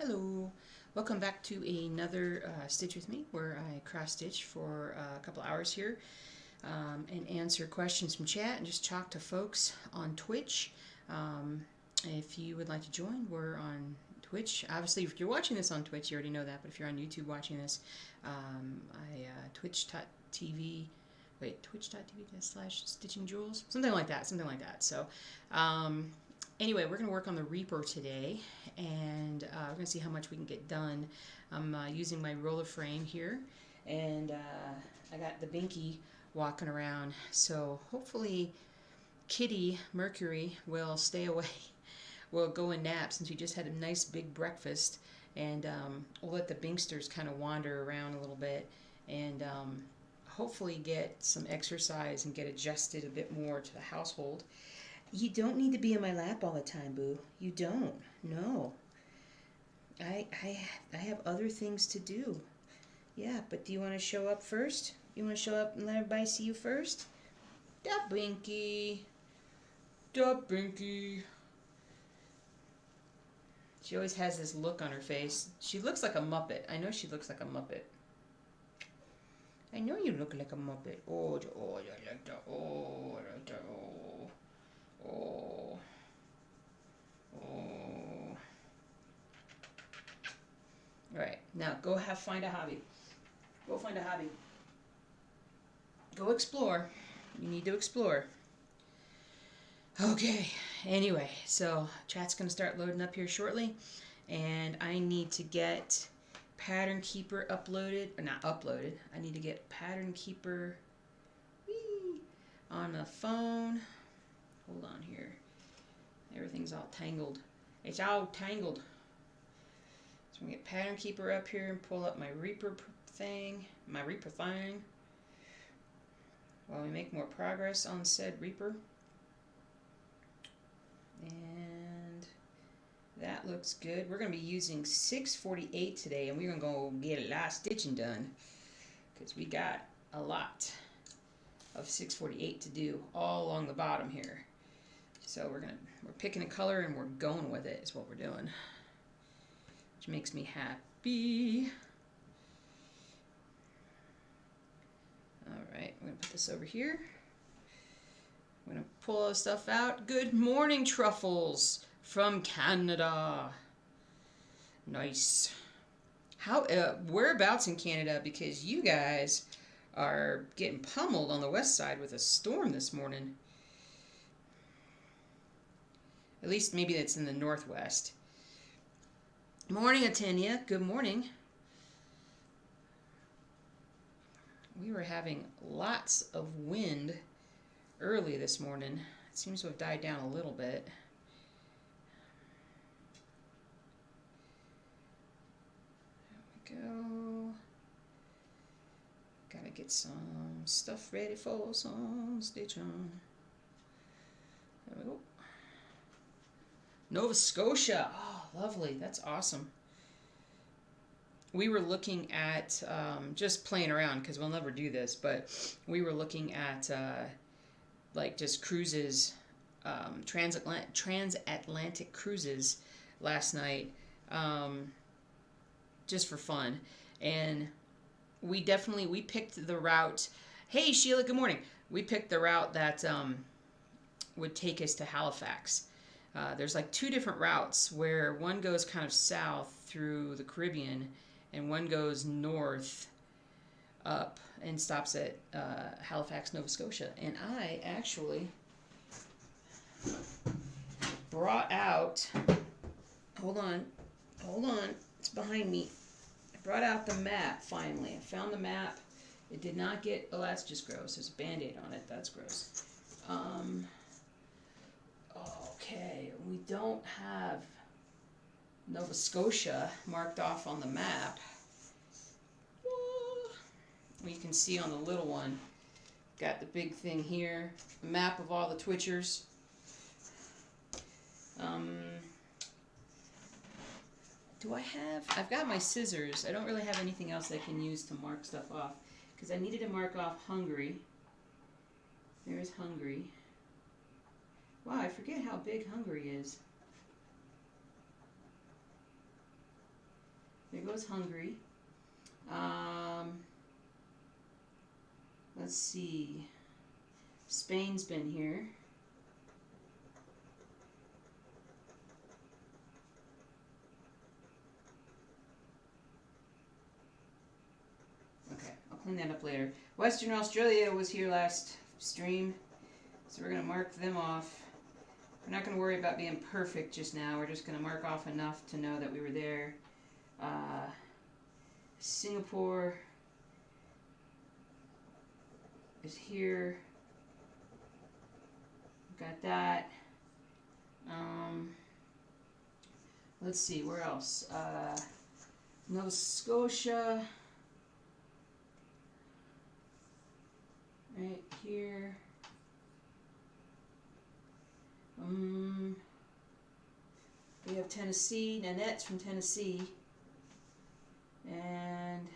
Hello, welcome back to another Stitch with me where I cross stitch for a couple hours here and answer questions from chat and just talk to folks on Twitch. If you would like to join, we're on Twitch. Obviously, if you're watching this on Twitch, you already know that, but if you're on YouTube watching this, twitch.tv slash stitching jewels, something like that. So, anyway, we're going to work on the Reaper today, and we're going to see how much we can get done. I'm using my roller frame here, and I got the Binky walking around, so hopefully Kitty Mercury will stay away. We'll go and nap since we just had a nice big breakfast, and we'll let the Binksters kind of wander around a little bit, and hopefully get some exercise and get adjusted a bit more to the household. You don't need to be in my lap all the time, Boo. You don't. No. I have other things to do. Yeah, but do you want to show up first? You want to show up and let everybody see you first? Da Binky. Da Binky. She always has this look on her face. She looks like a Muppet. I know she looks like a Muppet. I know you look like a Muppet. Oh, I like that. Oh, I like that. Oh. Oh. Oh. Alright, now go find a hobby. Go find a hobby. Go explore. You need to explore. Okay, anyway, so chat's going to start loading up here shortly, and I need to get Pattern Keeper uploaded, or not uploaded, I need to get Pattern Keeper on the phone. Hold on here. Everything's all tangled. It's all tangled. So I'm going to get Pattern Keeper up here and pull up my Reaper thing, while we make more progress on said Reaper. And that looks good. We're going to be using 648 today, and we're going to go get a lot of stitching done because we got a lot of 648 to do all along the bottom here. So we're picking a color and we're going with it is what we're doing, which makes me happy. Alright, I'm going to put this over here. I'm going to pull all the stuff out. Good morning, Truffles from Canada. Nice. How whereabouts in Canada? Because you guys are getting pummeled on the west side with a storm this morning. At least maybe it's in the northwest. Morning, Atenia. Good morning. We were having lots of wind early this morning. It seems to have died down a little bit. There we go. Gotta get some stuff ready for some stitch on. There we go. Nova Scotia. Oh, lovely. That's awesome. We were looking at, just playing around because we'll never do this, but we were looking at like just cruises, transatlantic cruises last night, just for fun. And we picked the route. Hey, Sheila, good morning. We picked the route that would take us to Halifax. There's like two different routes where one goes kind of south through the Caribbean and one goes north up and stops at Halifax, Nova Scotia. And I actually brought out, hold on, it's behind me. I brought out the map finally. I found the map. It did not get, oh, that's just gross. There's a Band-Aid on it. That's gross. Okay, we don't have Nova Scotia marked off on the map. You can see on the little one, got the big thing here, a map of all the Twitchers. I've got my scissors. I don't really have anything else I can use to mark stuff off because I needed to mark off Hungary. There's Hungary. Wow, I forget how big Hungary is. Manitoba's hungry. Let's see. Spain's been here. Okay, I'll clean that up later. Western Australia was here last stream, so we're going to mark them off. We're not going to worry about being perfect just now. We're just going to mark off enough to know that we were there. Singapore is here. Got that. Let's see, where else? Nova Scotia. Right here. We have Tennessee. Nanette's from Tennessee. And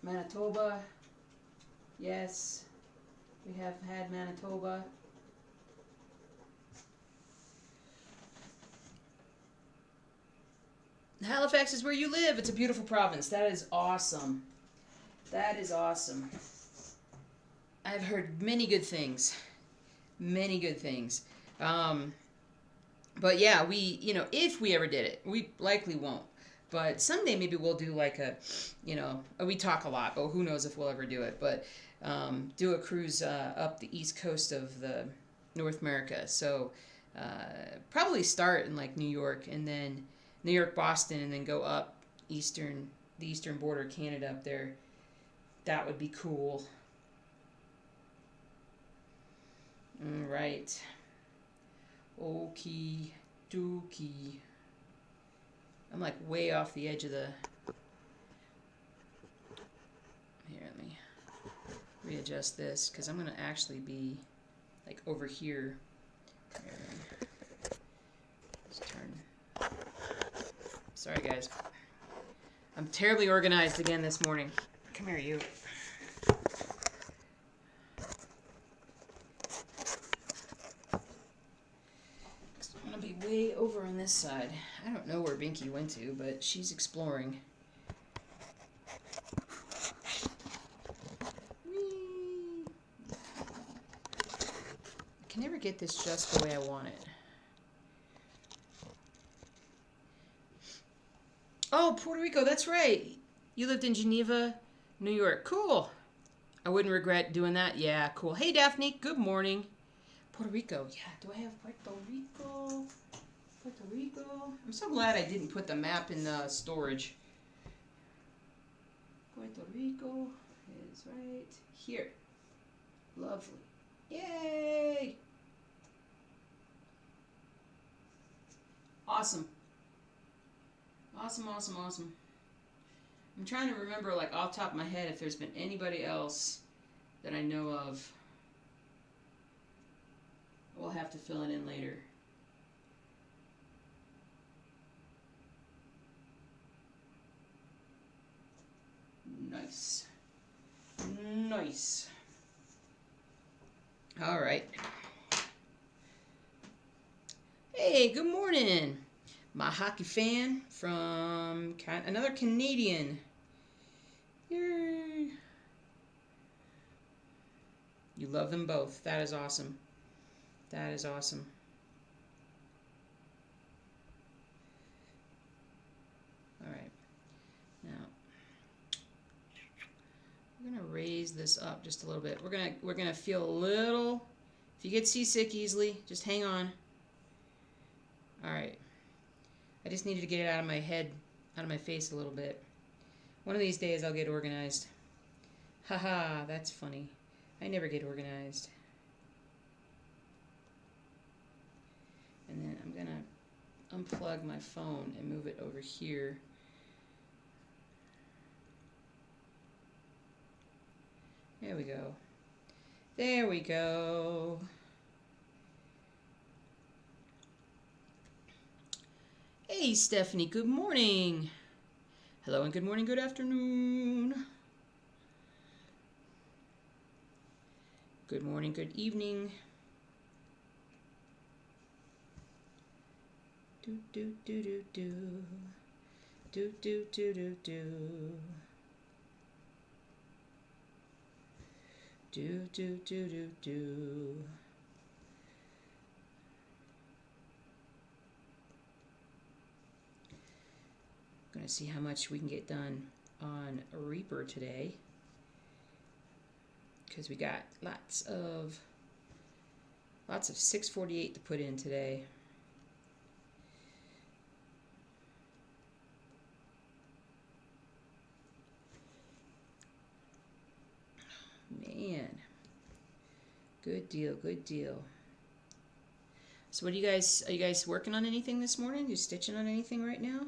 Manitoba. Yes, we have had Manitoba. Halifax is where you live. It's a beautiful province. That is awesome. That is awesome. I've heard many good things. Many good things. But yeah, if we ever did it, we likely won't. But someday maybe we'll do like we talk a lot, but who knows if we'll ever do it. But do a cruise up the east coast of the North America. So probably start in like New York, and then New York, Boston, and then go up the eastern border of Canada up there. That would be cool. All right. Okie dokie. I'm like way off the edge of the... Here, let me readjust this, because I'm going to actually be like over here. Let's turn. Sorry, guys. I'm terribly organized again this morning. Come here, you. I'm going to be way over on this side. I don't know where Binky went to, but she's exploring. Whee! I can never get this just the way I want it. Oh, Puerto Rico, that's right. You lived in Geneva, New York. Cool. I wouldn't regret doing that. Yeah, cool. Hey, Daphne. Good morning. Puerto Rico. Yeah, do I have Puerto Rico? Puerto Rico. I'm so glad I didn't put the map in the storage. Puerto Rico is right here. Lovely. Yay! Awesome. Awesome, awesome, awesome. I'm trying to remember, like, off the top of my head if there's been anybody else that I know of. We'll have to fill it in later. Nice. Nice. All right. Hey, good morning. My hockey fan from another Canadian. Yay. You love them both. That is awesome. That is awesome. All right. Now, we're going to raise this up just a little bit. We're going to feel a little, if you get seasick easily, just hang on. All right. I just needed to get it out of my head, out of my face a little bit. One of these days I'll get organized. Haha, that's funny. I never get organized. And then I'm going to unplug my phone and move it over here. There we go. There we go. Hey, Stephanie, good morning. Hello and good morning, good afternoon. Good morning, good evening. Do, do, do, do, do. Do, do, do, do, do. Do, do, do, do, do. Gonna see how much we can get done on Reaper today, because we got lots of 648 to put in today. Man, good deal, good deal. So what are you guys working on anything this morning? You stitching on anything right now?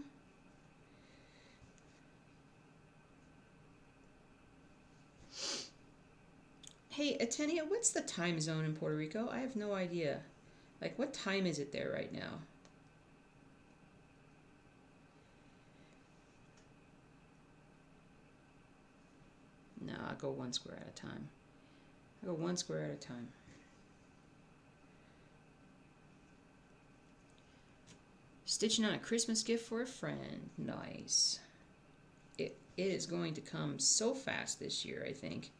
Hey, Atenia, what's the time zone in Puerto Rico? I have no idea. Like, what time is it there right now? No, I'll go one square at a time. I'll go one square at a time. Stitching on a Christmas gift for a friend. Nice. It is going to come so fast this year, I think.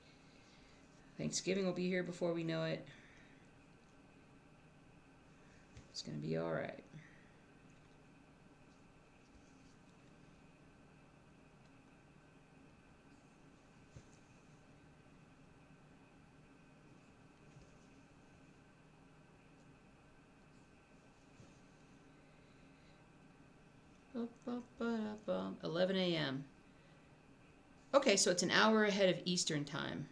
Thanksgiving will be here before we know it. It's going to be all right. 11 a.m. Okay, so it's an hour ahead of Eastern time.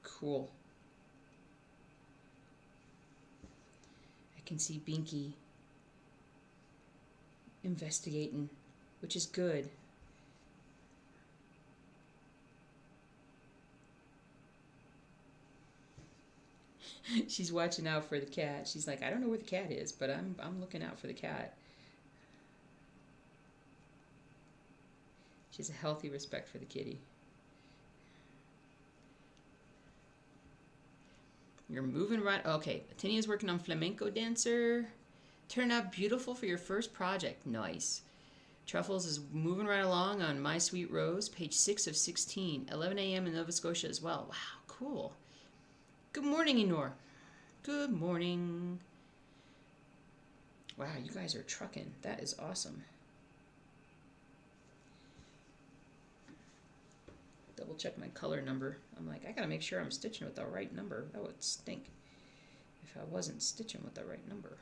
Cool. I can see Binky investigating, which is good. She's watching out for the cat. She's like, I don't know where the cat is, but I'm looking out for the cat. She has a healthy respect for the kitty. You're moving right. Okay, Tinia's working on Flamenco Dancer. Turned out beautiful for your first project. Nice. Truffles is moving right along on My Sweet Rose, page 6 of 16. 11 a.m. in Nova Scotia as well. Wow, cool. Good morning, Enor. Good morning. Wow, you guys are trucking. That is awesome. Double check my color number. I'm like, I gotta make sure I'm stitching with the right number. That would stink if I wasn't stitching with the right number.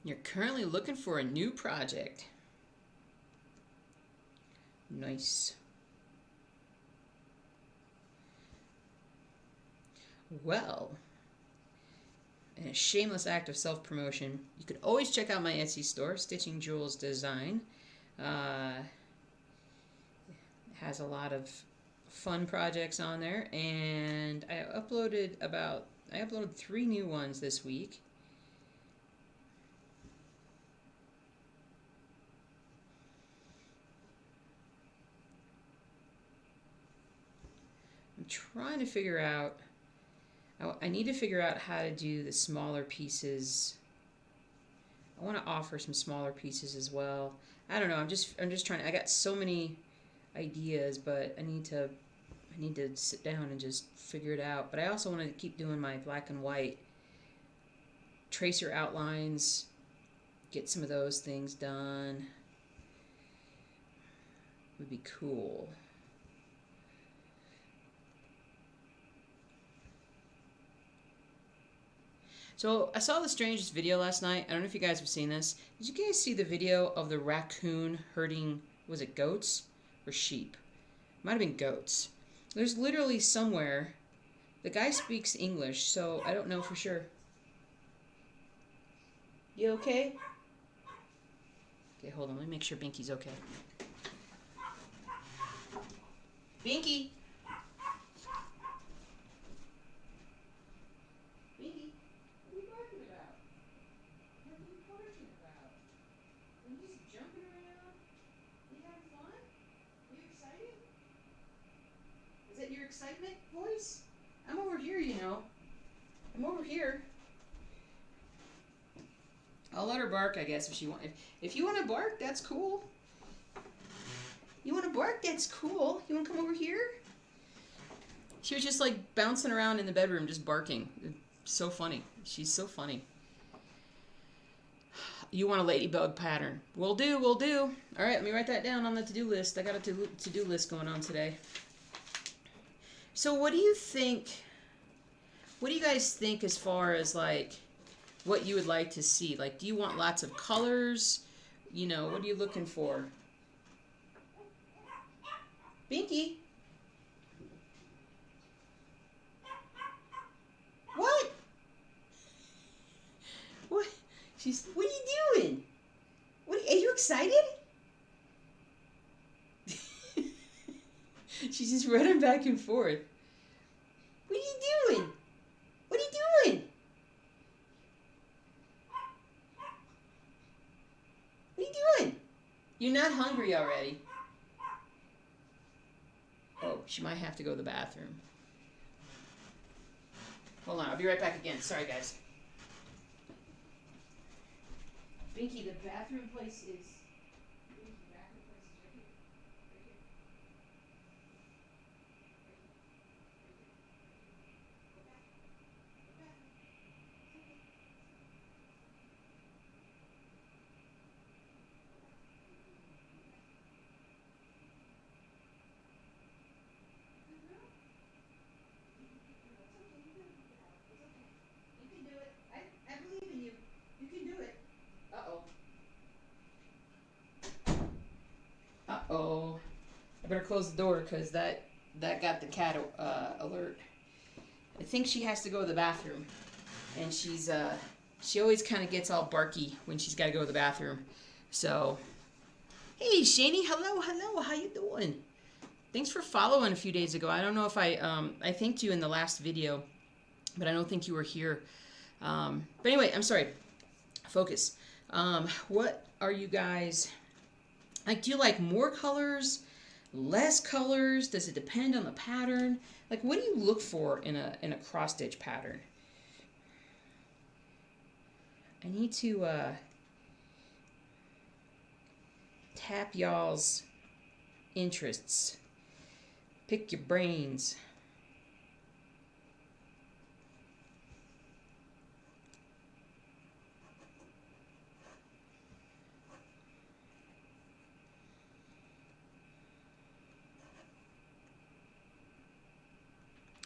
You're currently looking for a new project. Nice. Well, in a shameless act of self-promotion, you could always check out my Etsy store, Stitching Jewels Design. Has a lot of fun projects on there, and I uploaded 3 new ones this week. I'm trying to figure out, I need to figure out how to do the smaller pieces. I want to offer some smaller pieces as well. I don't know, I'm just trying, I got so many ideas, but I need to sit down and just figure it out. But I also want to keep doing my black and white tracer outlines, get some of those things done. Would be cool. So I saw the strangest video last night. I don't know if you guys have seen this. Did you guys see the video of the raccoon herding, was it goats or sheep? Might have been goats. There's literally somewhere. The guy speaks English, so I don't know for sure. You okay? Okay, hold on. Let me make sure Binky's okay. Binky! Binky, what are you barking about? What are you barking about? Are you just jumping around? Are you having fun? Are you excited? Is that your excitement voice? I'm over here, you know. I'm over here. I'll let her bark, I guess, if she want. If you want to bark, that's cool. You want to bark? That's cool. You want to come over here? She was just like bouncing around in the bedroom, just barking. So funny. She's so funny. You want a ladybug pattern? We'll do. We'll do. All right, let me write that down on the to-do list. I got a to-do list going on today. So what do you think? What do you guys think as far as like what you would like to see? Like, do you want lots of colors? You know, what are you looking for? Binky? What? What? What are you doing? Are you excited? She's just running back and forth. What are you doing? What are you doing? What are you doing? You're not hungry already. Oh, she might have to go to the bathroom. Hold on, I'll be right back again. Sorry, guys. Binky, the bathroom place is... I believe in you. You can do it. Uh-oh. Uh-oh. I better close the door because that got the cat alert. I think she has to go to the bathroom. And she always kind of gets all barky when she's got to go to the bathroom. So, hey, Shani, hello. How you doing? Thanks for following a few days ago. I don't know if I thanked you in the last video, but I don't think you were here. But anyway, I'm sorry. Focus. What are you guys like? Do you like more colors, less colors? Does it depend on the pattern? Like, what do you look for in a cross stitch pattern? I need to tap y'all's interests. Pick your brains.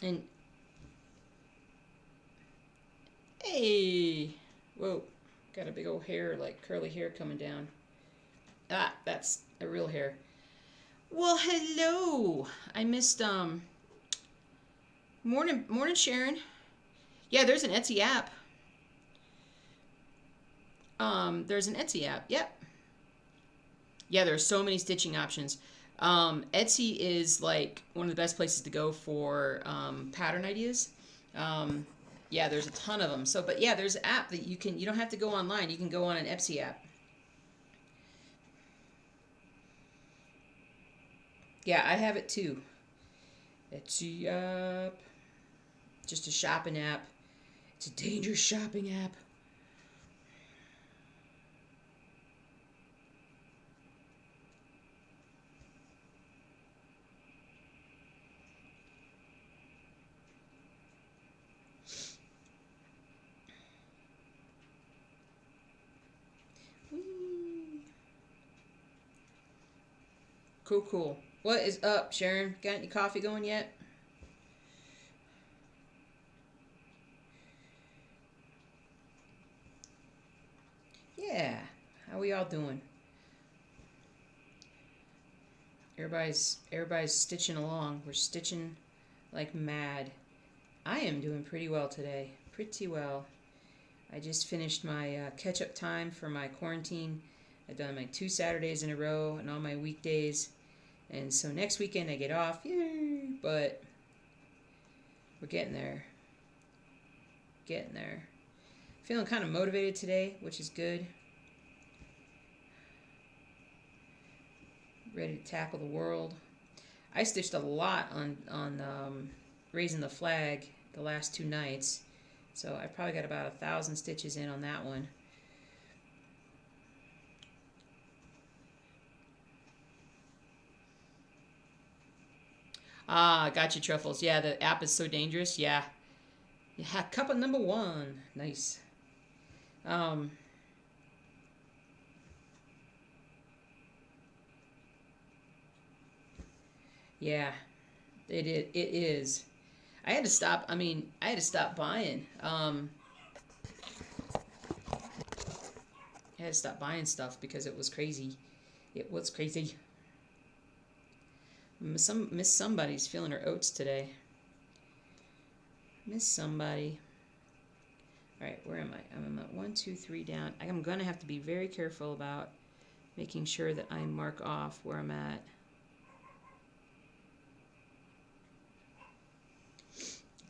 And hey, whoa, got a big old hair, like curly hair coming down. Ah, that's a real hair. Well, hello. I missed morning Sharon. Yeah, there's an Etsy app. There's an Etsy app. Yep. Yeah, there's so many stitching options. Etsy is like one of the best places to go for pattern ideas. Yeah, there's a ton of them. So, but yeah, there's an app that you don't have to go online. You can go on an Etsy app. Yeah, I have it too. Etsy app. Just a shopping app. It's a dangerous shopping app. Cool. What is up, Sharon? Got any coffee going yet? Yeah. How we all doing? Everybody's stitching along. We're stitching like mad. I am doing pretty well today. Pretty well. I just finished my catch-up time for my quarantine. I've done my 2 Saturdays in a row and all my weekdays. And so next weekend I get off. Yay! But we're getting there. Getting there. Feeling kind of motivated today, which is good. Ready to tackle the world. I stitched a lot on raising the flag the last 2 nights. So I probably got about 1,000 stitches in on that one. Ah, gotcha, Truffles. Yeah, the app is so dangerous. Yeah. Yeah, cup of number 1. Nice. Um, yeah, it is. I had to stop. I mean, I had to stop buying. I had to stop buying stuff because it was crazy. It was crazy. Miss Somebody's feeling her oats today. Miss Somebody. All right, where am I? I'm at 1, 2, 3 down. I'm gonna have to be very careful about making sure that I mark off where I'm at.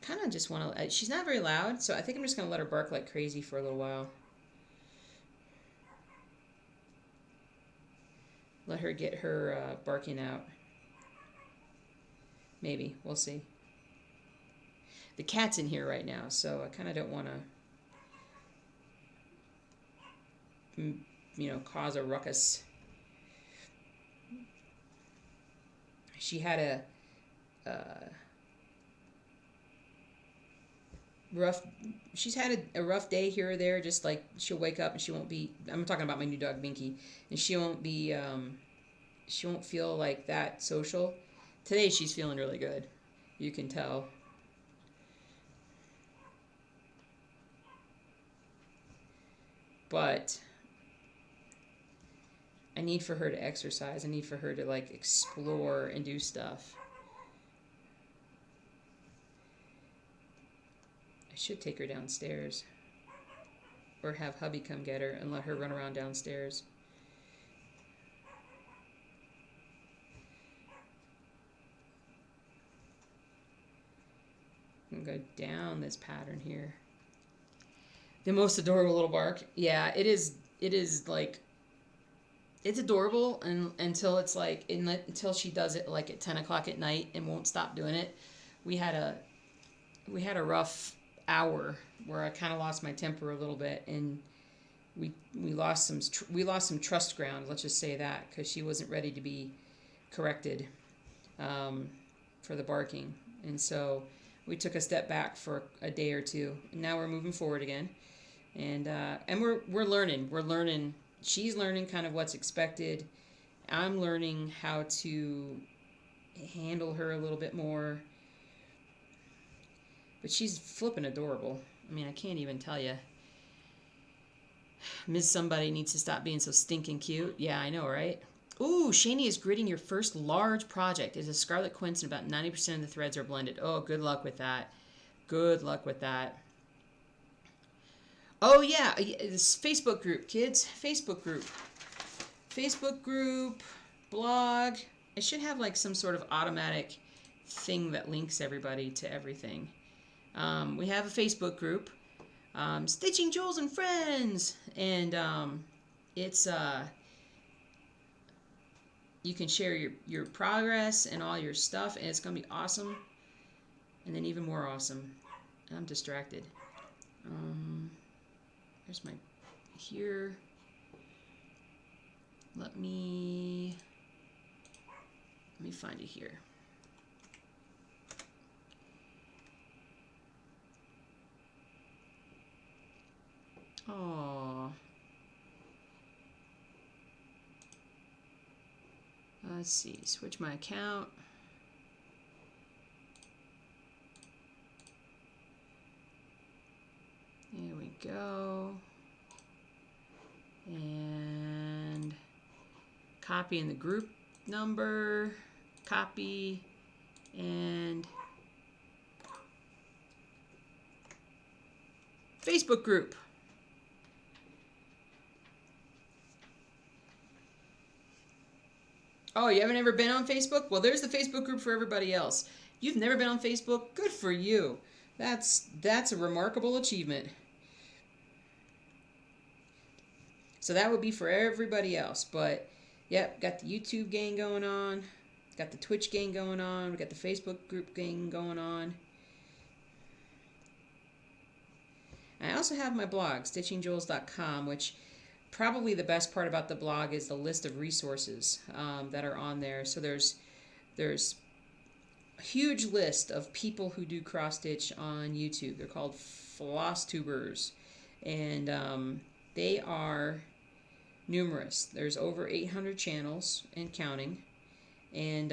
Kind of just want to. She's not very loud, so I think I'm just gonna let her bark like crazy for a little while. Let her get her barking out. Maybe. We'll see. The cat's in here right now, so I kind of don't want to, cause a ruckus. She had a rough. She's had a rough day here or there. Just like she'll wake up and she won't be. I'm talking about my new dog Binky, and she won't be. She won't feel like that social. Today she's feeling really good. You can tell. But I need for her to exercise. I need for her to like explore and do stuff. I should take her downstairs. Or have hubby come get her and let her run around downstairs. I'm going to go down this pattern here. The most adorable little bark. Yeah, it is like, it's adorable until it's like, until she does it like at 10 o'clock at night and won't stop doing it. We had a rough hour where I kind of lost my temper a little bit, and we lost some trust ground. Let's just say that, because she wasn't ready to be corrected for the barking, and so we took a step back for a day or two. And now we're moving forward again, and we're learning. We're learning. She's learning kind of what's expected. I'm learning how to handle her a little bit more. But she's flippin' adorable. I mean, I can't even tell you. Miss Somebody needs to stop being so stinking cute. Yeah, I know, right? Ooh, Shani is gridding your first large project. It's a Scarlet Quince and about 90% of the threads are blended. Oh, good luck with that. Good luck with that. Oh, yeah. This Facebook group, kids. Facebook group. Facebook group, blog. It should have like some sort of automatic thing that links everybody to everything. We have a Facebook group, Stitching Jewels and Friends, and it's you can share your progress and all your stuff, and it's gonna be awesome, and then even more awesome. I'm distracted. There's my here. Let me find it here. Oh, let's see. Switch my account. There we go. And copy in the group number, copy, and Facebook group. Oh, you haven't ever been on Facebook? Well, there's the Facebook group for everybody else. You've never been on Facebook? Good for you. That's a remarkable achievement. So that would be for everybody else. But, yep, got the YouTube gang going on. Got the Twitch gang going on. We got the Facebook group gang going on. I also have my blog, stitchingjewels.com, which probably the best part about the blog is the list of resources that are on there. So there's a huge list of people who do cross stitch on YouTube. They're called floss tubers, and they are numerous. There's over 800 channels and counting, and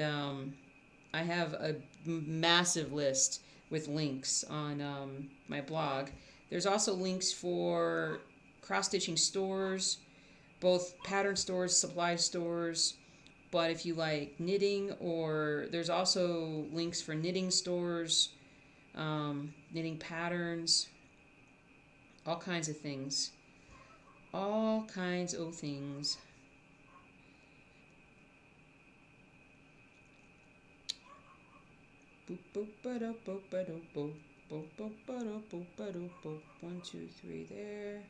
I have a massive list with links on my blog. There's also links for cross-stitching stores, both pattern stores, supply stores, but if you like knitting, or there's also links for knitting stores, knitting patterns, all kinds of things. All kinds of things. Boop, boop, ba-da, boop, ba-da, boop. Boop, boop, ba-da, boop, ba-da, boop. 1, 2, 3 there.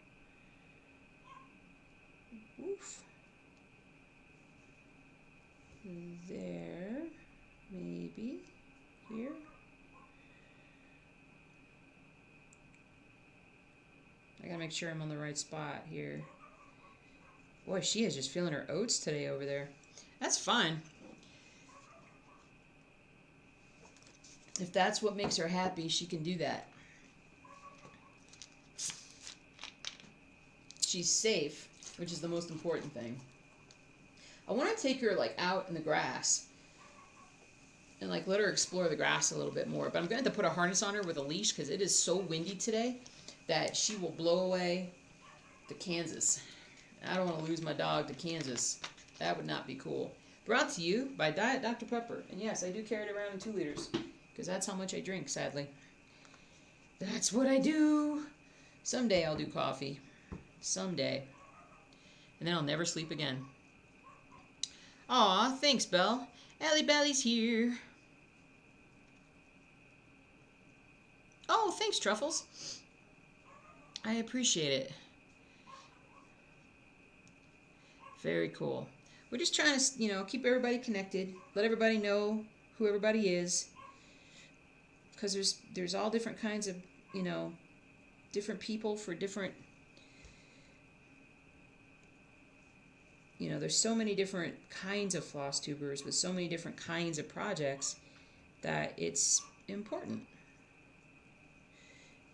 Oof. There. Maybe. Here. I gotta make sure I'm on the right spot here. Boy, she is just feeling her oats today over there. That's fine. If that's what makes her happy, she can do that. She's safe, which is the most important thing. I want to take her like out in the grass and like let her explore the grass a little bit more. But I'm going to have to put a harness on her with a leash because it is so windy today that she will blow away to Kansas. I don't want to lose my dog to Kansas. That would not be cool. Brought to you by Diet Dr. Pepper. And yes, I do carry it around in 2 liters. Because that's how much I drink, sadly. That's what I do. Someday I'll do coffee. Someday. And then I'll never sleep again. Aw, thanks, Belle. Allie Bally's here. Oh, thanks, Truffles. I appreciate it. Very cool. We're just trying to, keep everybody connected. Let everybody know who everybody is. Because there's all different kinds of, different people for different, there's so many different kinds of floss tubers with so many different kinds of projects that it's important.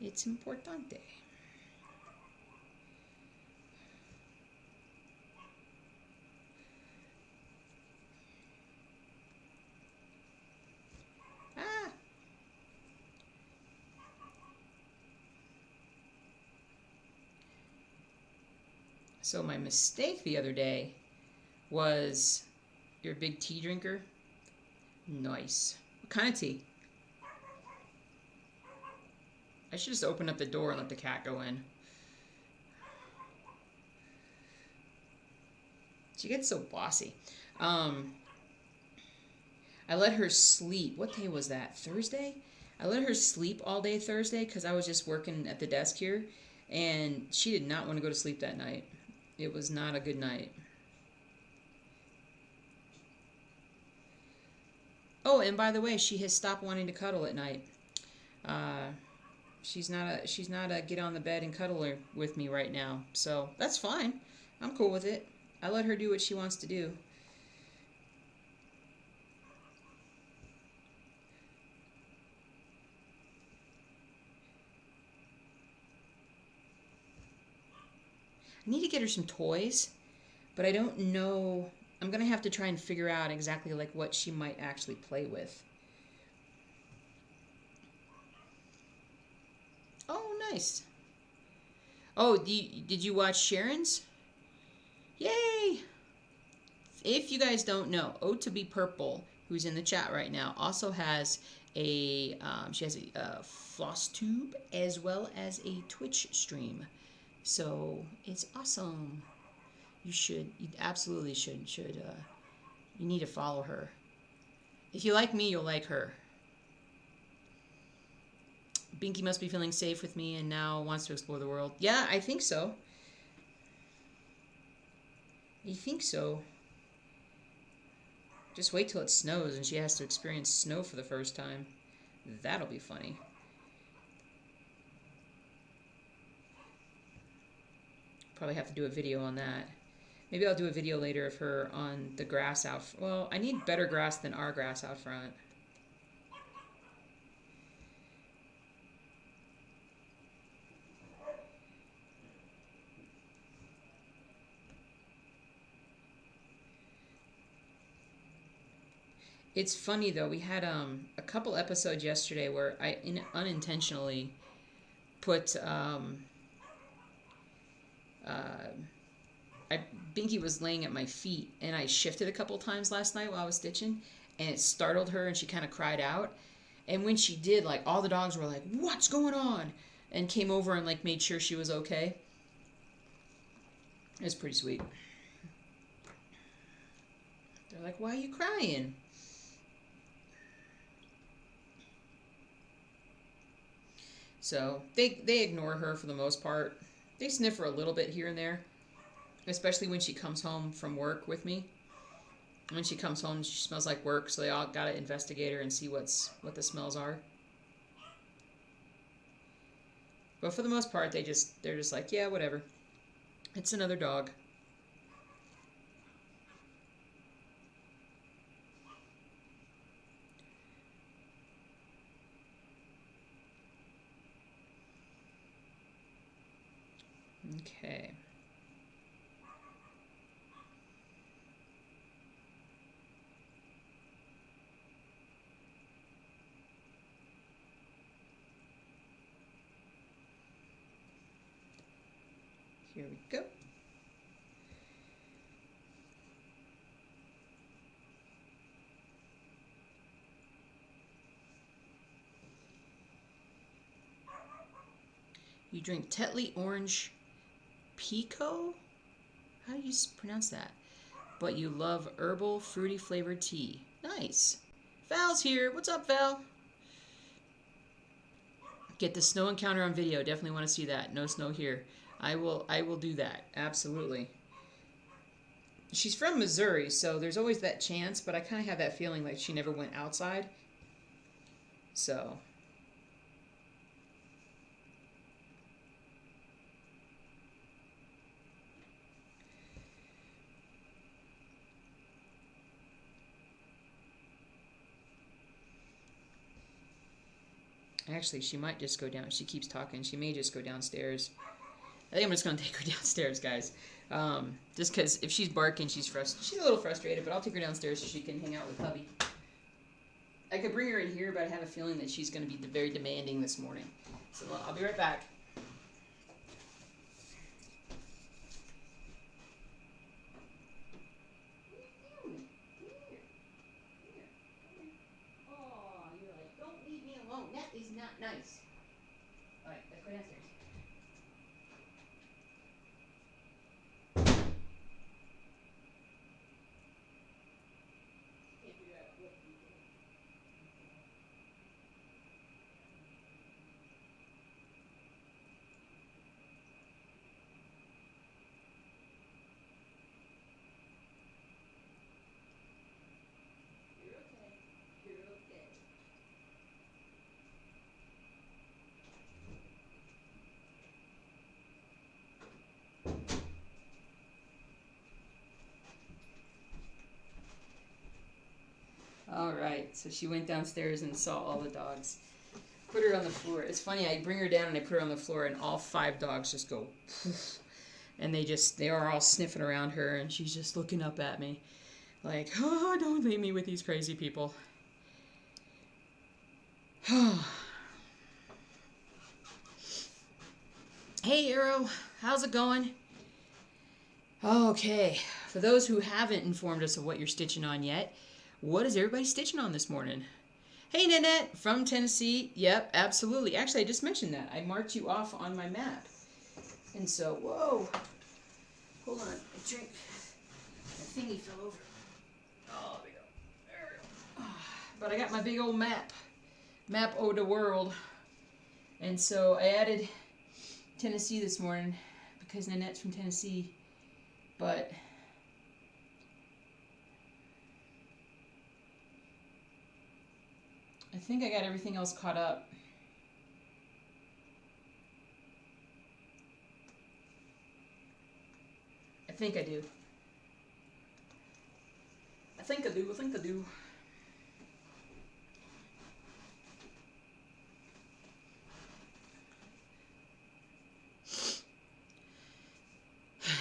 It's importante. So my mistake the other day was, you're a big tea drinker? Nice. What kind of tea? I should just open up the door and let the cat go in. She gets so bossy. I let her sleep. What day was that? Thursday? I let her sleep all day Thursday because I was just working at the desk here. And she did not want to go to sleep that night. It was not a good night. Oh, and by the way, she has stopped wanting to cuddle at night. She's not a get on the bed and cuddle with me right now. So that's fine. I'm cool with it. I let her do what she wants to do. I need to get her some toys, but I don't know. I'm going to have to try and figure out exactly like what she might actually play with. Oh, nice. Oh, did you watch Sharon's? Yay! If you guys don't know, Ode to Be Purple, who's in the chat right now, also has she has a floss tube as well as a Twitch stream. So it's awesome. You absolutely should, you need to follow her. If you like me, you'll like her. Binky must be feeling safe with me and now wants to explore the world. Yeah, I think so. I think so. Just wait till it snows and she has to experience snow for the first time. That'll be funny. Probably have to do a video on that. Maybe I'll do a video later of her on the grass out. Well, I need better grass than our grass out front. It's funny though, we had a couple episodes yesterday where I unintentionally put Binky was laying at my feet and I shifted a couple times last night while I was stitching and it startled her and she kind of cried out. And when she did, like all the dogs were like, "What's going on?" and came over and like made sure she was okay. It was pretty sweet. They're like, "Why are you crying?" So they ignore her for the most part. They sniff her a little bit here and there, especially when she comes home from work with me. When she comes home, she smells like work, so they all gotta investigate her and see what the smells are. But for the most part, they're just like, yeah, whatever. It's another dog. Okay. Here we go. You drink Tetley Orange Pico? How do you pronounce that? But you love herbal, fruity flavored tea. Nice. Val's here. What's up, Val? Get the snow encounter on video. Definitely want to see that. No snow here. I will do that. Absolutely. She's from Missouri, so there's always that chance, but I kind of have that feeling like she never went outside. So actually, she might just go down. She keeps talking. She may just go downstairs. I think I'm just going to take her downstairs, guys. Just because if she's barking, she's a little frustrated, but I'll take her downstairs so she can hang out with hubby. I could bring her in here, but I have a feeling that she's going to be very demanding this morning. So I'll be right back. Oh, you're like, don't leave me alone. That is not nice. All right, let's go downstairs. All right, so she went downstairs and saw all the dogs. Put her on the floor. It's funny, I bring her down and I put her on the floor and all 5 dogs just go poof, and they are all sniffing around her and she's just looking up at me like, oh, don't leave me with these crazy people. Hey, Arrow, how's it going? Okay, For those who haven't informed us of what you're stitching on yet, what is everybody stitching on this morning? Hey, Nanette from Tennessee. Yep, absolutely. Actually, I just mentioned that. I marked you off on my map. And so, whoa. Hold on. A drink. The thingy fell over. Oh, there we go. There we go. But I got my big old map. Map of the world. And so I added Tennessee this morning because Nanette's from Tennessee. But I think I got everything else caught up. I think I do. I think I do.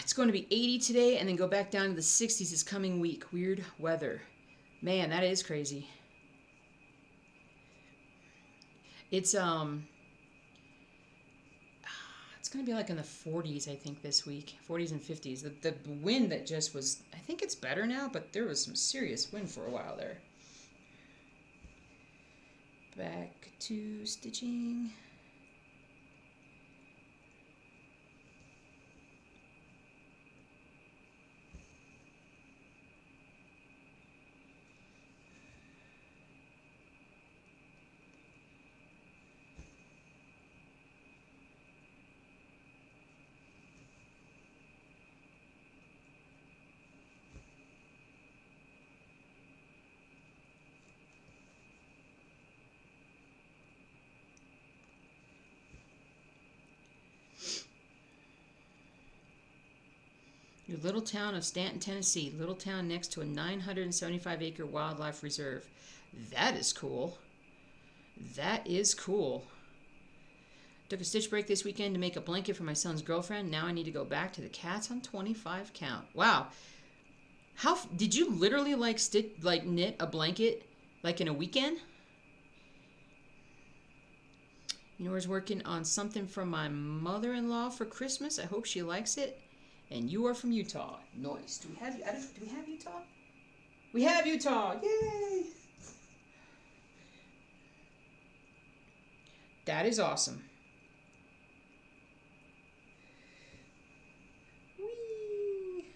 It's going to be 80 today and then go back down to the 60s this coming week. Weird weather. Man, that is crazy. It's going to be like in the 40s, I think, this week. 40s and 50s. The wind that just was, I think it's better now, but there was some serious wind for a while there. Back to stitching. Your little town of Stanton, Tennessee. Little town next to a 975-acre wildlife reserve. That is cool. That is cool. Took a stitch break this weekend to make a blanket for my son's girlfriend. Now I need to go back to the cats on 25 count. Wow. How did you literally knit a blanket like in a weekend? Nora's working on something from my mother-in-law for Christmas. I hope she likes it. And you are from Utah. Nice. Do we have Utah? We have Utah. Yay! That is awesome. Whee!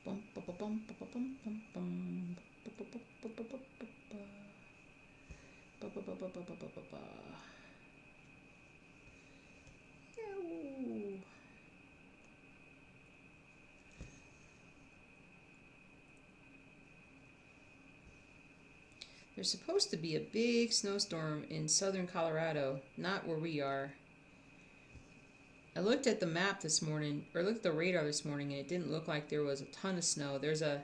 Bum, bum, bum, bum, bum, bum, bum, bum. There's supposed to be a big snowstorm in southern Colorado, not where we are. I looked at the map this morning, or looked at the radar this morning, and it didn't look like there was a ton of snow. There's a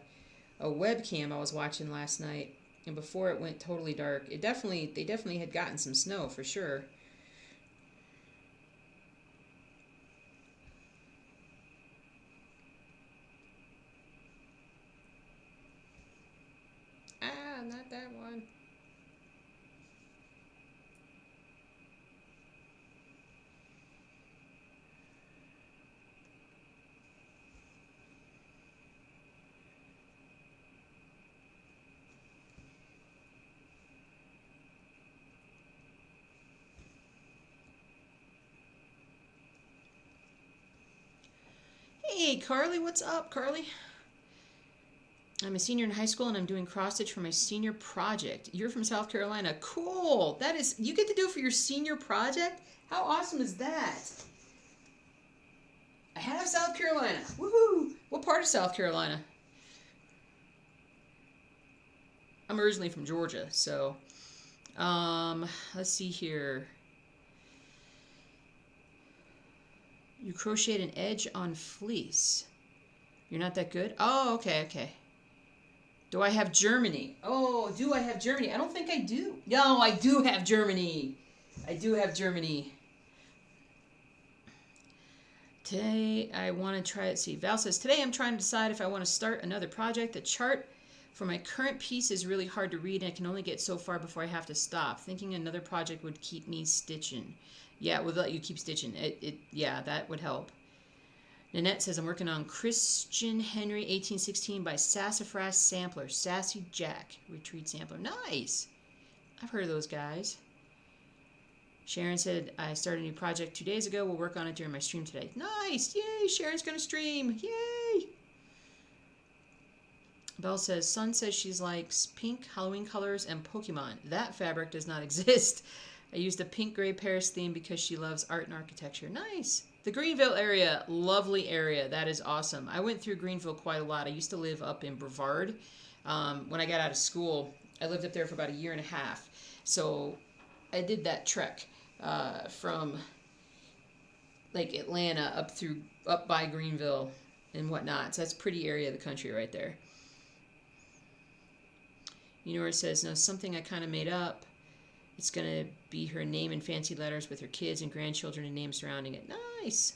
webcam I was watching last night, and before it went totally dark, they definitely had gotten some snow for sure. Ah, not that one. Hey, Carly, what's up, Carly? I'm a senior in high school and I'm doing cross stitch for my senior project. You're from South Carolina. Cool. That is, you get to do it for your senior project? How awesome is that? I have South Carolina. Woohoo! What part of South Carolina? I'm originally from Georgia, so let's see here. You crocheted an edge on fleece. You're not that good? Oh, okay. Do I have Germany? Oh, do I have Germany? I don't think I do. No, I do have Germany. I do have Germany. Today, I want to try it. See, Val says, today I'm trying to decide if I want to start another project. The chart For my current piece is really hard to read and I can only get so far before I have to stop. Thinking another project would keep me stitching. Yeah, it would let you keep stitching. Yeah, that would help. Nanette says, I'm working on Christian Henry 1816 by Sassafras Sampler. Sassy Jack Retreat Sampler. Nice! I've heard of those guys. Sharon said, I started a new project 2 days ago. We'll work on it during my stream today. Nice! Yay! Sharon's going to stream. Yay! Belle says, Sun says she likes pink, Halloween colors, and Pokemon. That fabric does not exist. I used a pink gray Paris theme because she loves art and architecture. Nice. The Greenville area, lovely area. That is awesome. I went through Greenville quite a lot. I used to live up in Brevard. When I got out of school, I lived up there for about a year and a half. So I did that trek from like Atlanta up by Greenville and whatnot. So that's a pretty area of the country right there. Eunora says, no, something I kind of made up. It's going to be her name in fancy letters with her kids and grandchildren and names surrounding it. Nice.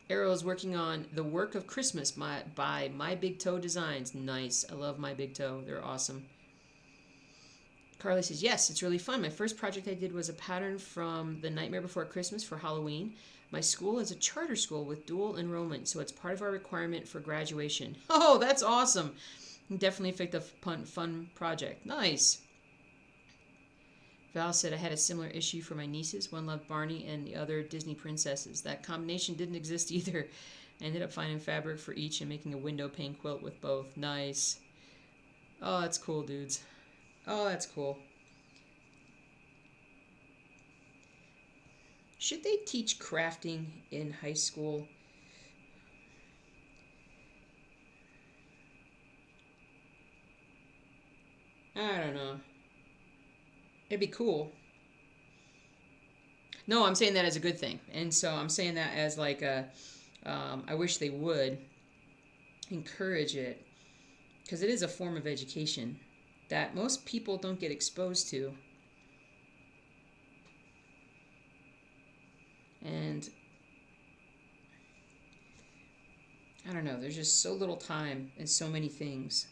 Arrow is working on The Work of Christmas by My Big Toe Designs. Nice. I love My Big Toe. They're awesome. Carly says, yes, it's really fun. My first project I did was a pattern from The Nightmare Before Christmas for Halloween. My school is a charter school with dual enrollment, so it's part of our requirement for graduation. Oh, that's awesome. Definitely picked a fun project. Nice. Val said, I had a similar issue for my nieces. One loved Barney and the other Disney princesses. That combination didn't exist either. I ended up finding fabric for each and making a window pane quilt with both. Nice. Oh, that's cool, dudes. Oh, that's cool. Should they teach crafting in high school? I don't know. It'd be cool. No, I'm saying that as a good thing. And so I'm saying that as like I wish they would encourage it because it is a form of education that most people don't get exposed to. And I don't know, there's just so little time and so many things.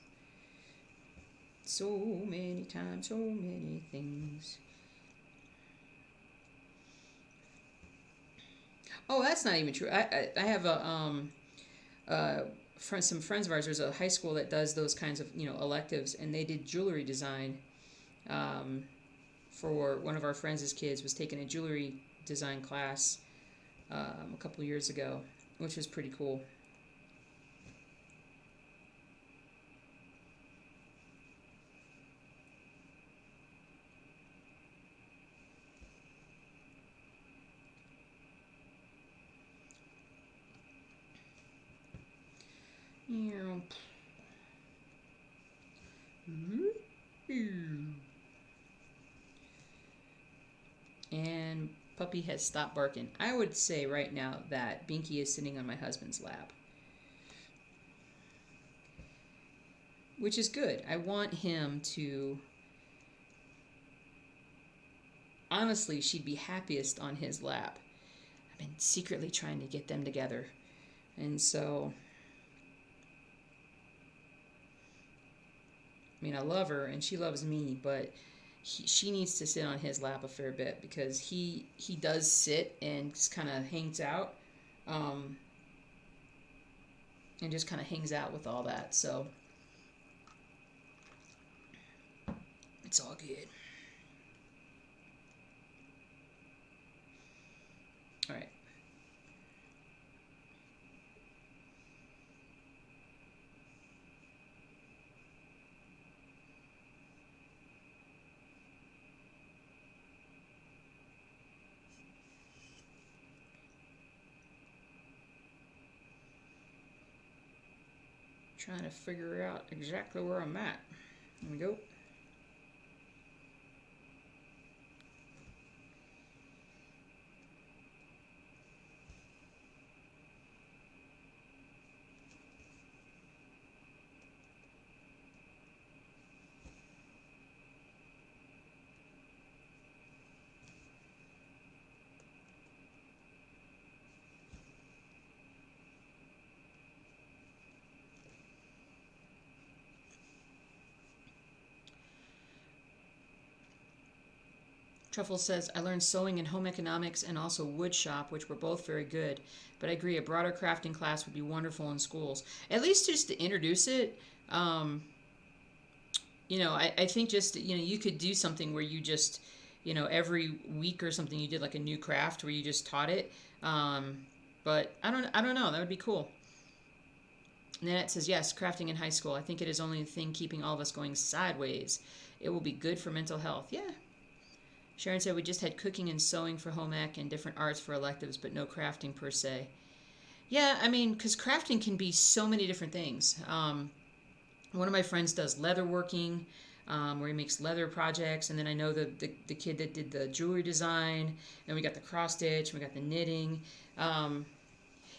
So many times, so many things. Oh, that's not even true. I have some friends of ours. There's a high school that does those kinds of electives, and they did jewelry design. For one of our friends' kids was taking a jewelry design class a couple of years ago, which was pretty cool. And Puppy has stopped barking. I would say right now that Binky is sitting on my husband's lap, which is good. I want him to... Honestly, she'd be happiest on his lap. I've been secretly trying to get them together. And so... I mean, I love her and she loves me, but she needs to sit on his lap a fair bit because he does sit and just kind of hangs out, and just kind of hangs out with all that. So it's all good. All right. Trying to figure out exactly where I'm at. Here we go. Truffle says, I learned sewing and home economics and also wood shop, which were both very good. But I agree, a broader crafting class would be wonderful in schools. At least just to introduce it. Um, I think just, you could do something where you just, every week or something you did like a new craft where you just taught it. Um, but I don't know. That would be cool. Nanette says, yes, crafting in high school. I think it is only the thing keeping all of us going sideways. It will be good for mental health. Yeah. Sharon said, we just had cooking and sewing for home ec and different arts for electives, but no crafting per se. Yeah, I mean, because crafting can be so many different things. One of my friends does leather working, where he makes leather projects, and then I know the kid that did the jewelry design, and we got the cross stitch, and we got the knitting. Um,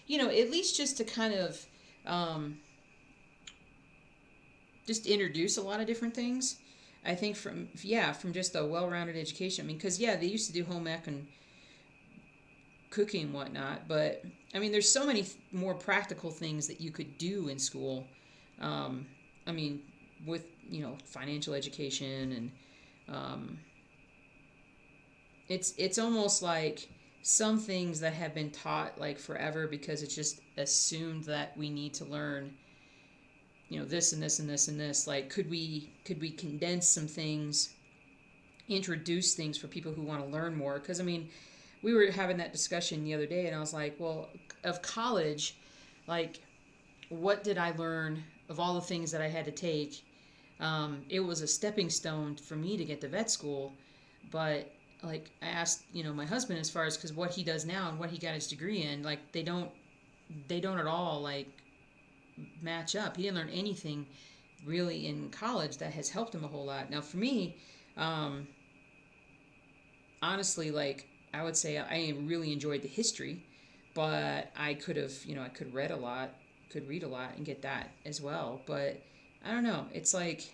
at least just to kind of um, just introduce a lot of different things. I think from just a well-rounded education. I mean, because they used to do home ec and cooking and whatnot, but I mean, there's so many more practical things that you could do in school. Um, I mean, with financial education and it's almost like some things that have been taught like forever because it's just assumed that we need to learn this and this and this and this. Like, could we condense some things, introduce things for people who want to learn more? Because I mean, we were having that discussion the other day, and I was like, well, of college, like, what did I learn of all the things that I had to take? It was a stepping stone for me to get to vet school, but like I asked, my husband as far as because what he does now and what he got his degree in, like they don't at all like match up. He didn't learn anything really in college that has helped him a whole lot. Now for me, um, honestly, like I would say I really enjoyed the history, but I could have, I could read a lot, could read a lot and get that as well. But I don't know. It's like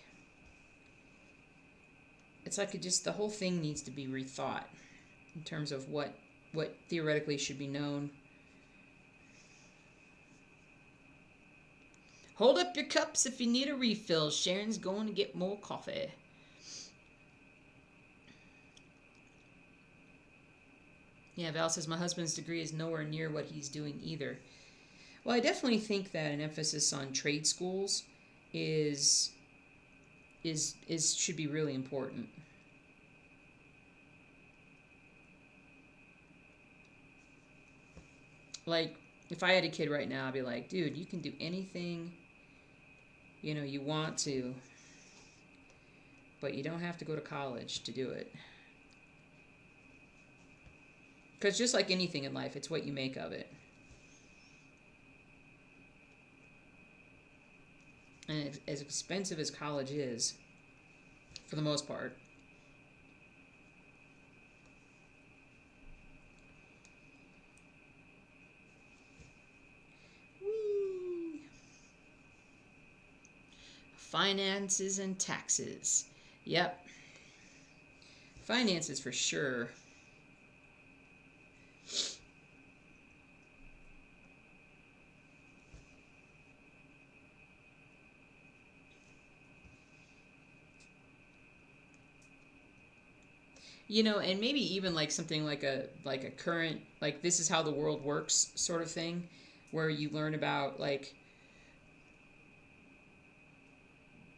it just the whole thing needs to be rethought in terms of what theoretically should be known. Hold up your cups if you need a refill. Sharon's going to get more coffee. Yeah, Val says my husband's degree is nowhere near what he's doing either. Well, I definitely think that an emphasis on trade schools is is should be really important. Like if I had a kid right now, I'd be like, dude, you can do anything you want to, but you don't have to go to college to do it. Because just like anything in life, it's what you make of it. And as expensive as college is, for the most part, whee, finances and taxes. Yep, finances for sure. And maybe even like something like a current, like this is how the world works sort of thing, where you learn about like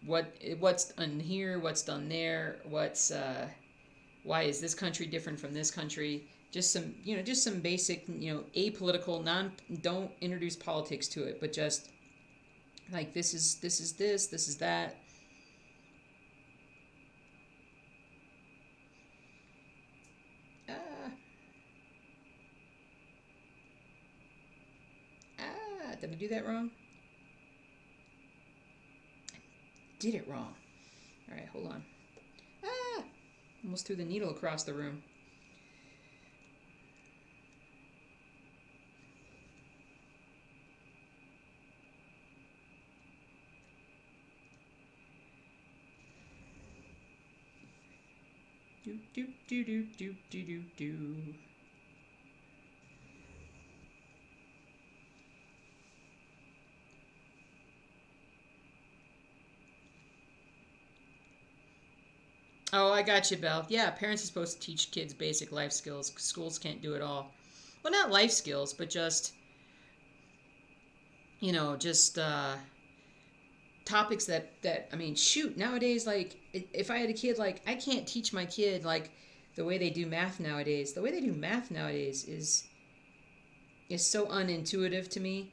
what's done here, what's done there, why is this country different from this country. Just some basic, apolitical, non don't introduce politics to it, but just like this is that. Ah, did I do that wrong? Did it wrong. All right, hold on. Ah, almost threw the needle across the room. Do do do do do do do do. Oh, I got you, Belle. Yeah, parents are supposed to teach kids basic life skills. Schools can't do it all. Well, not life skills, but just, just topics that I mean, shoot, nowadays, like, if I had a kid, like, I can't teach my kid, like, the way they do math nowadays. The way they do math nowadays is so unintuitive to me.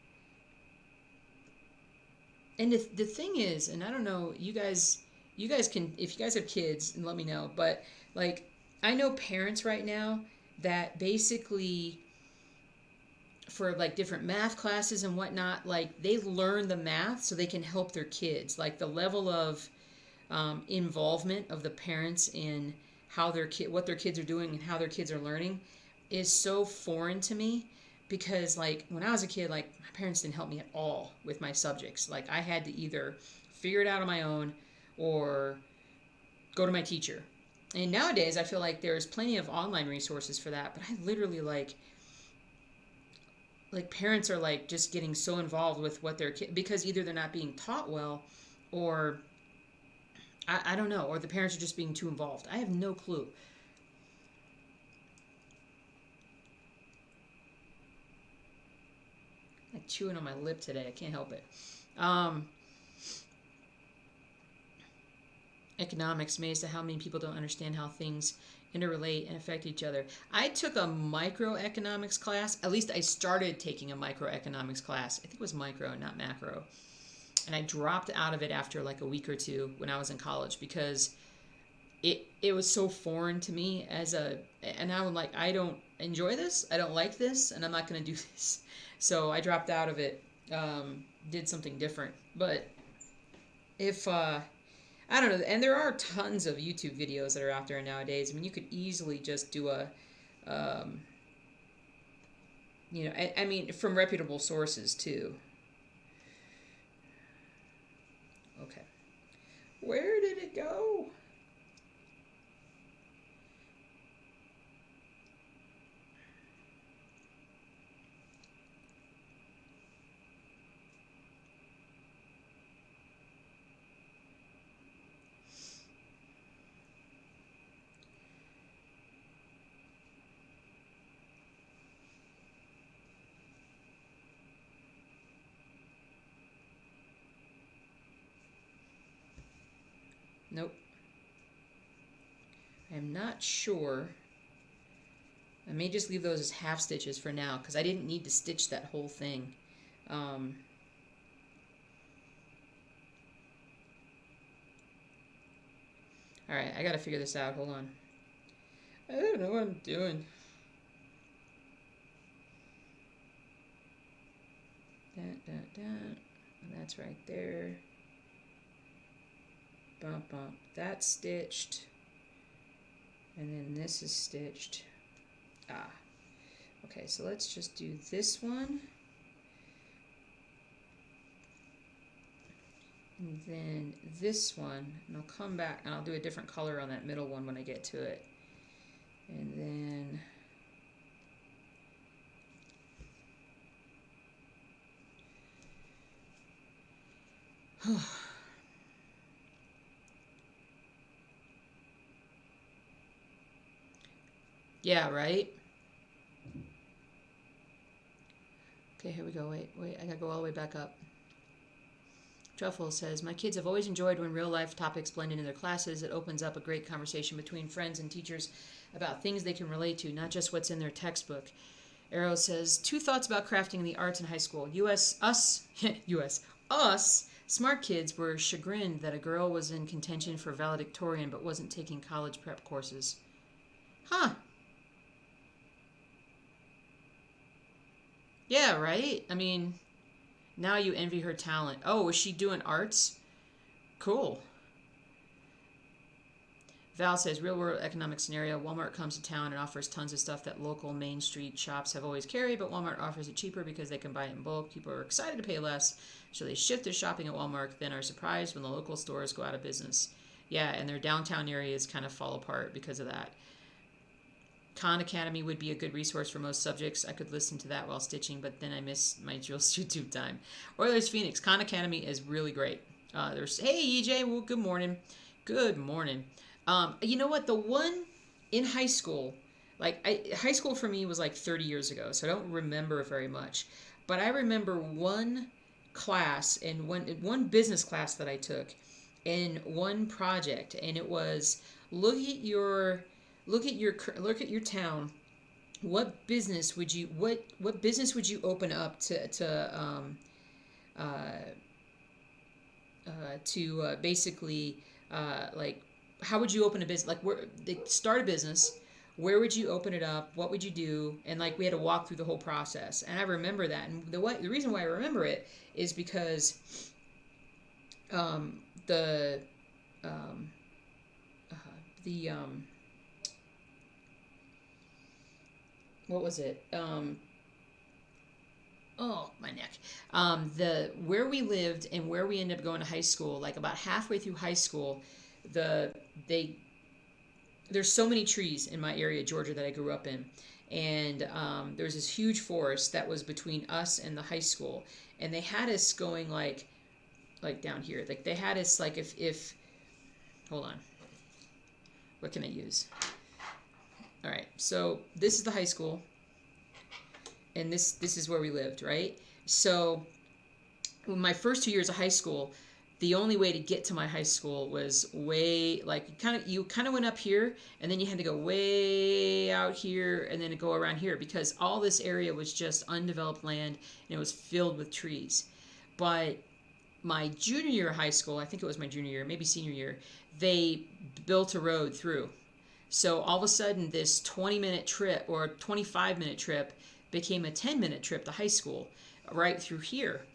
And the thing is, and I don't know, you guys can, if you guys have kids, and let me know, but, like, I know parents right now that basically, for like different math classes and whatnot, like, they learn the math so they can help their kids. Like, the level of involvement of the parents in how what their kids are doing and how their kids are learning is so foreign to me, because, like, when I was a kid, like, my parents didn't help me at all with my subjects. Like, I had to either figure it out on my own or go to my teacher. And nowadays I feel like there's plenty of online resources for that, but I literally, like parents are, like, just getting so involved with what their kid, because either they're not being taught well, or I don't know, or the parents are just being too involved. I have no clue. I'm like chewing on my lip today. I can't help it. Um, Economics, amazed at how many people don't understand how things interrelate and affect each other. I took a microeconomics class. At least I started taking a microeconomics class. I think it was micro, not macro. And I dropped out of it after like a week or two when I was in college, because it was so foreign to me and I was like, I don't enjoy this. I don't like this, and I'm not going to do this. So I dropped out of it. Did something different. But if I don't know, and there are tons of YouTube videos that are out there nowadays. I mean, you could easily just do um, I mean, from reputable sources too. Okay, where did it go? Nope. I'm not sure. I may just leave those as half stitches for now, because I didn't need to stitch that whole thing. Um, all right, I gotta figure this out. Hold on. I don't know what I'm doing. And that's right there. Bump, bump. That's stitched. And then this is stitched. Ah. Okay, so let's just do this one. And then this one. And I'll come back and I'll do a different color on that middle one when I get to it. And then... yeah, right? Okay, here we go. Wait, I gotta go all the way back up. Truffle says, my kids have always enjoyed when real life topics blend into their classes. It opens up a great conversation between friends and teachers about things they can relate to, not just what's in their textbook. Arrow says, two thoughts about crafting in the arts in high school. Us, smart kids were chagrined that a girl was in contention for valedictorian but wasn't taking college prep courses. Huh. Yeah, right? I mean, now you envy her talent. Oh, is she doing arts? Cool. Val says, real world economic scenario. Walmart comes to town and offers tons of stuff that local Main Street shops have always carried, but Walmart offers it cheaper because they can buy it in bulk. People are excited to pay less, so they shift their shopping at Walmart, then are surprised when the local stores go out of business. Yeah, and their downtown areas kind of fall apart because of that. Khan Academy would be a good resource for most subjects. I could listen to that while stitching, but then I miss my Jules YouTube time. Oilers Phoenix. Khan Academy is really great. There's Hey EJ, well, good morning. Good morning. You know what? The one in high school, high school for me was like 30 years ago, so I don't remember very much. But I remember one class and one business class that I took in one project, and it was look at your look at your town. What business would you open up uh, basically like how would you open a business, like where they start a business, where would you open it up, what would you do, and like we had to walk through the whole process. And I remember that, and the reason why I remember it is because the um, uh, the what was it, oh my neck, the where we lived and where we ended up going to high school, like about halfway through high school, the they there's so many trees in my area, Georgia, that I grew up in, and there was this huge forest that was between us and the high school, and they had us going like down here, like they had us like if hold on, what can I use? All right, so this is the high school, and this is where we lived, right? So my first 2 years of high school, the only way to get to my high school was way like you kind of went up here, and then you had to go way out here and then go around here because all this area was just undeveloped land and it was filled with trees. But my junior year of high school, I think it was my junior year, maybe senior year, they built a road through. So all of a sudden, this 20-minute trip or 25-minute trip became a 10-minute trip to high school right through here.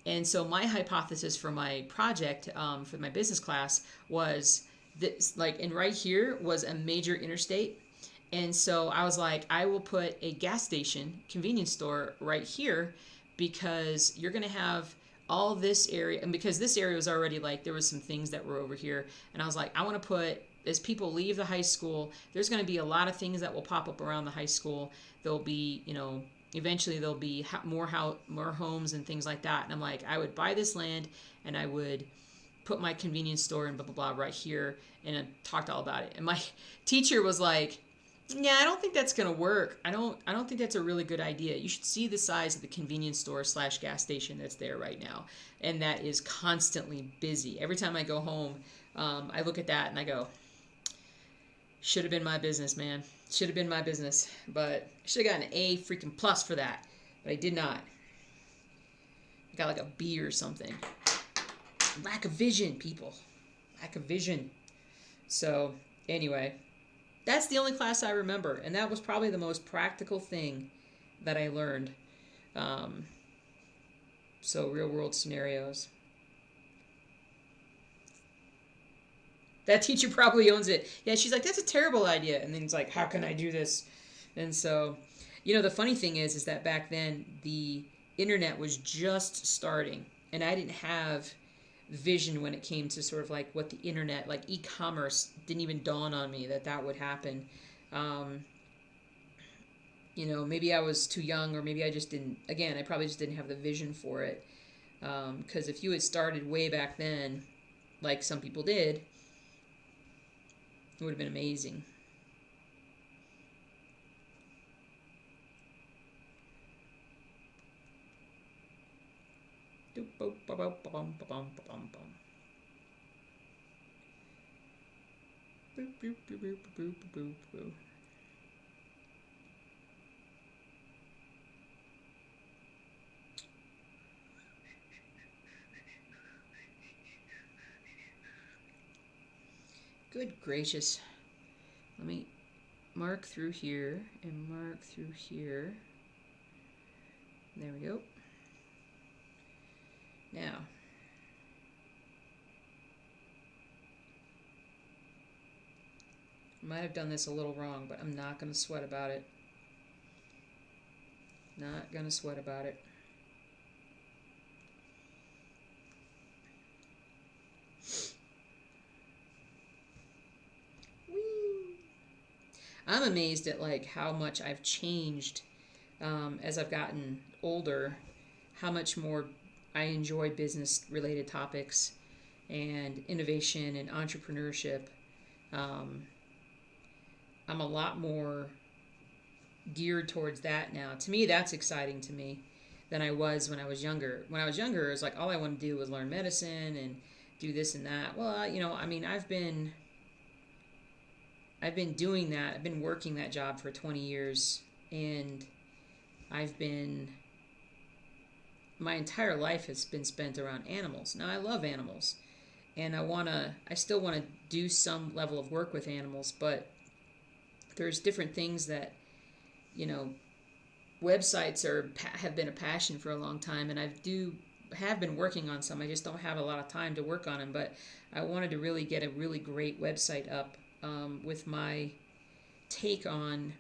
And so my hypothesis for my project, for my business class, was this, like, and right here was a major interstate. And so I was like, I will put a gas station, convenience store right here because you're going to have all this area. And because this area was already like, there was some things that were over here. And I was like, I want to put, as people leave the high school, there's going to be a lot of things that will pop up around the high school. There'll be, eventually there'll be more homes and things like that. And I'm like, I would buy this land and I would put my convenience store and blah blah blah right here, and I talked all about it. And my teacher was like, yeah, I don't think that's gonna work. I don't think that's a really good idea. You should see the size of the convenience store / gas station that's there right now, and that is constantly busy. Every time I go home, I look at that and I go, should have been my business, man. Should have been my business. But I should have gotten an A freaking plus for that. But I did not. I got like a B or something. Lack of vision, people. Lack of vision. So, anyway, that's the only class I remember. And that was probably the most practical thing that I learned. So, real world scenarios. That teacher probably owns it. Yeah, she's like, that's a terrible idea. And then it's like, how can I do this? And so, the funny thing is that back then the internet was just starting, and I didn't have vision when it came to sort of like what the internet, like e-commerce, didn't even dawn on me that would happen. Um, maybe I was too young, or maybe I just didn't. Again, I probably just didn't have the vision for it. Because if you had started way back then, like some people did, it would have been amazing. Good gracious. Let me mark through here and mark through here. There we go. Now, I might have done this a little wrong, but I'm not going to sweat about it. Not going to sweat about it. I'm amazed at like how much I've changed as I've gotten older, how much more I enjoy business related topics and innovation and entrepreneurship. Um, I'm a lot more geared towards that now. To me, that's exciting to me than I was when I was younger. When I was younger, it was like all I wanted to do was learn medicine and do this and that. Well, I mean, I've been doing that. I've been working that job for 20 years, and I've been my entire life has been spent around animals. Now I love animals, and I still want to do some level of work with animals, but there's different things that, you know, websites have been a passion for a long time, and have been working on some. I just don't have a lot of time to work on them, but I wanted to really get a really great website up, with my take on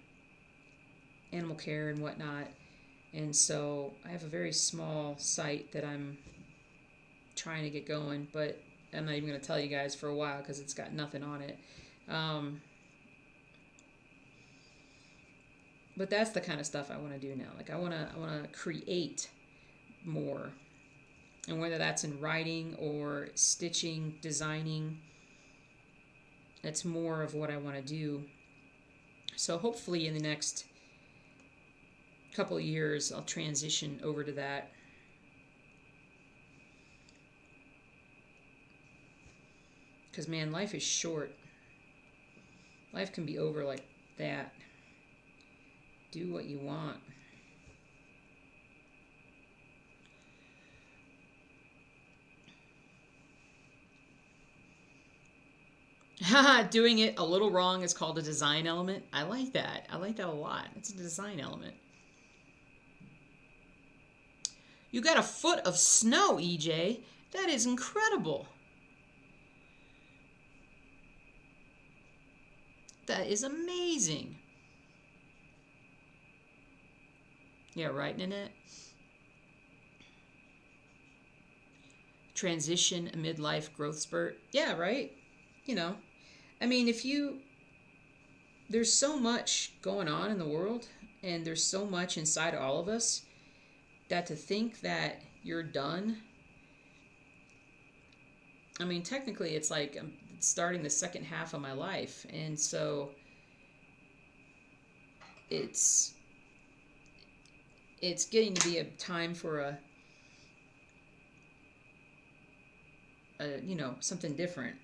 animal care and whatnot. And so I have a very small site that I'm trying to get going, but I'm not even going to tell you guys for a while because it's got nothing on it. Um, but that's the kind of stuff I want to do now. Like I want to create more, and whether that's in writing or stitching, designing, that's more of what I want to do. So hopefully in the next couple of years I'll transition over to that. Because man, life is short. Life can be over like that. Do what you want. Doing it a little wrong is called a design element. I like that. I like that a lot. It's a design element. You got a foot of snow, EJ. That is incredible. That is amazing. Yeah, right, Nanette? Transition, a midlife growth spurt. Yeah, right? You know, I mean, there's so much going on in the world, and there's so much inside all of us, that to think that you're done, I mean, technically, it's like I'm starting the second half of my life, and so it's it's getting to be a time for something different.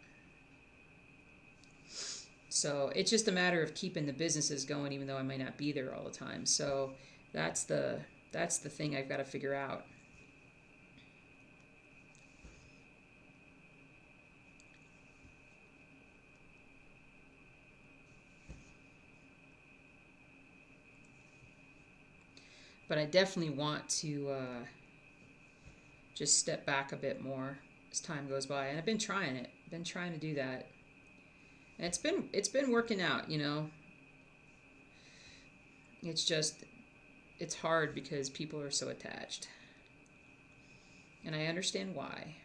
So it's just a matter of keeping the businesses going, even though I might not be there all the time. So that's the that's the thing I've got to figure out. But I definitely want to just step back a bit more as time goes by, and I've been trying it. Been trying to do that, and it's been working out. It's just it's hard because people are so attached, and I understand why.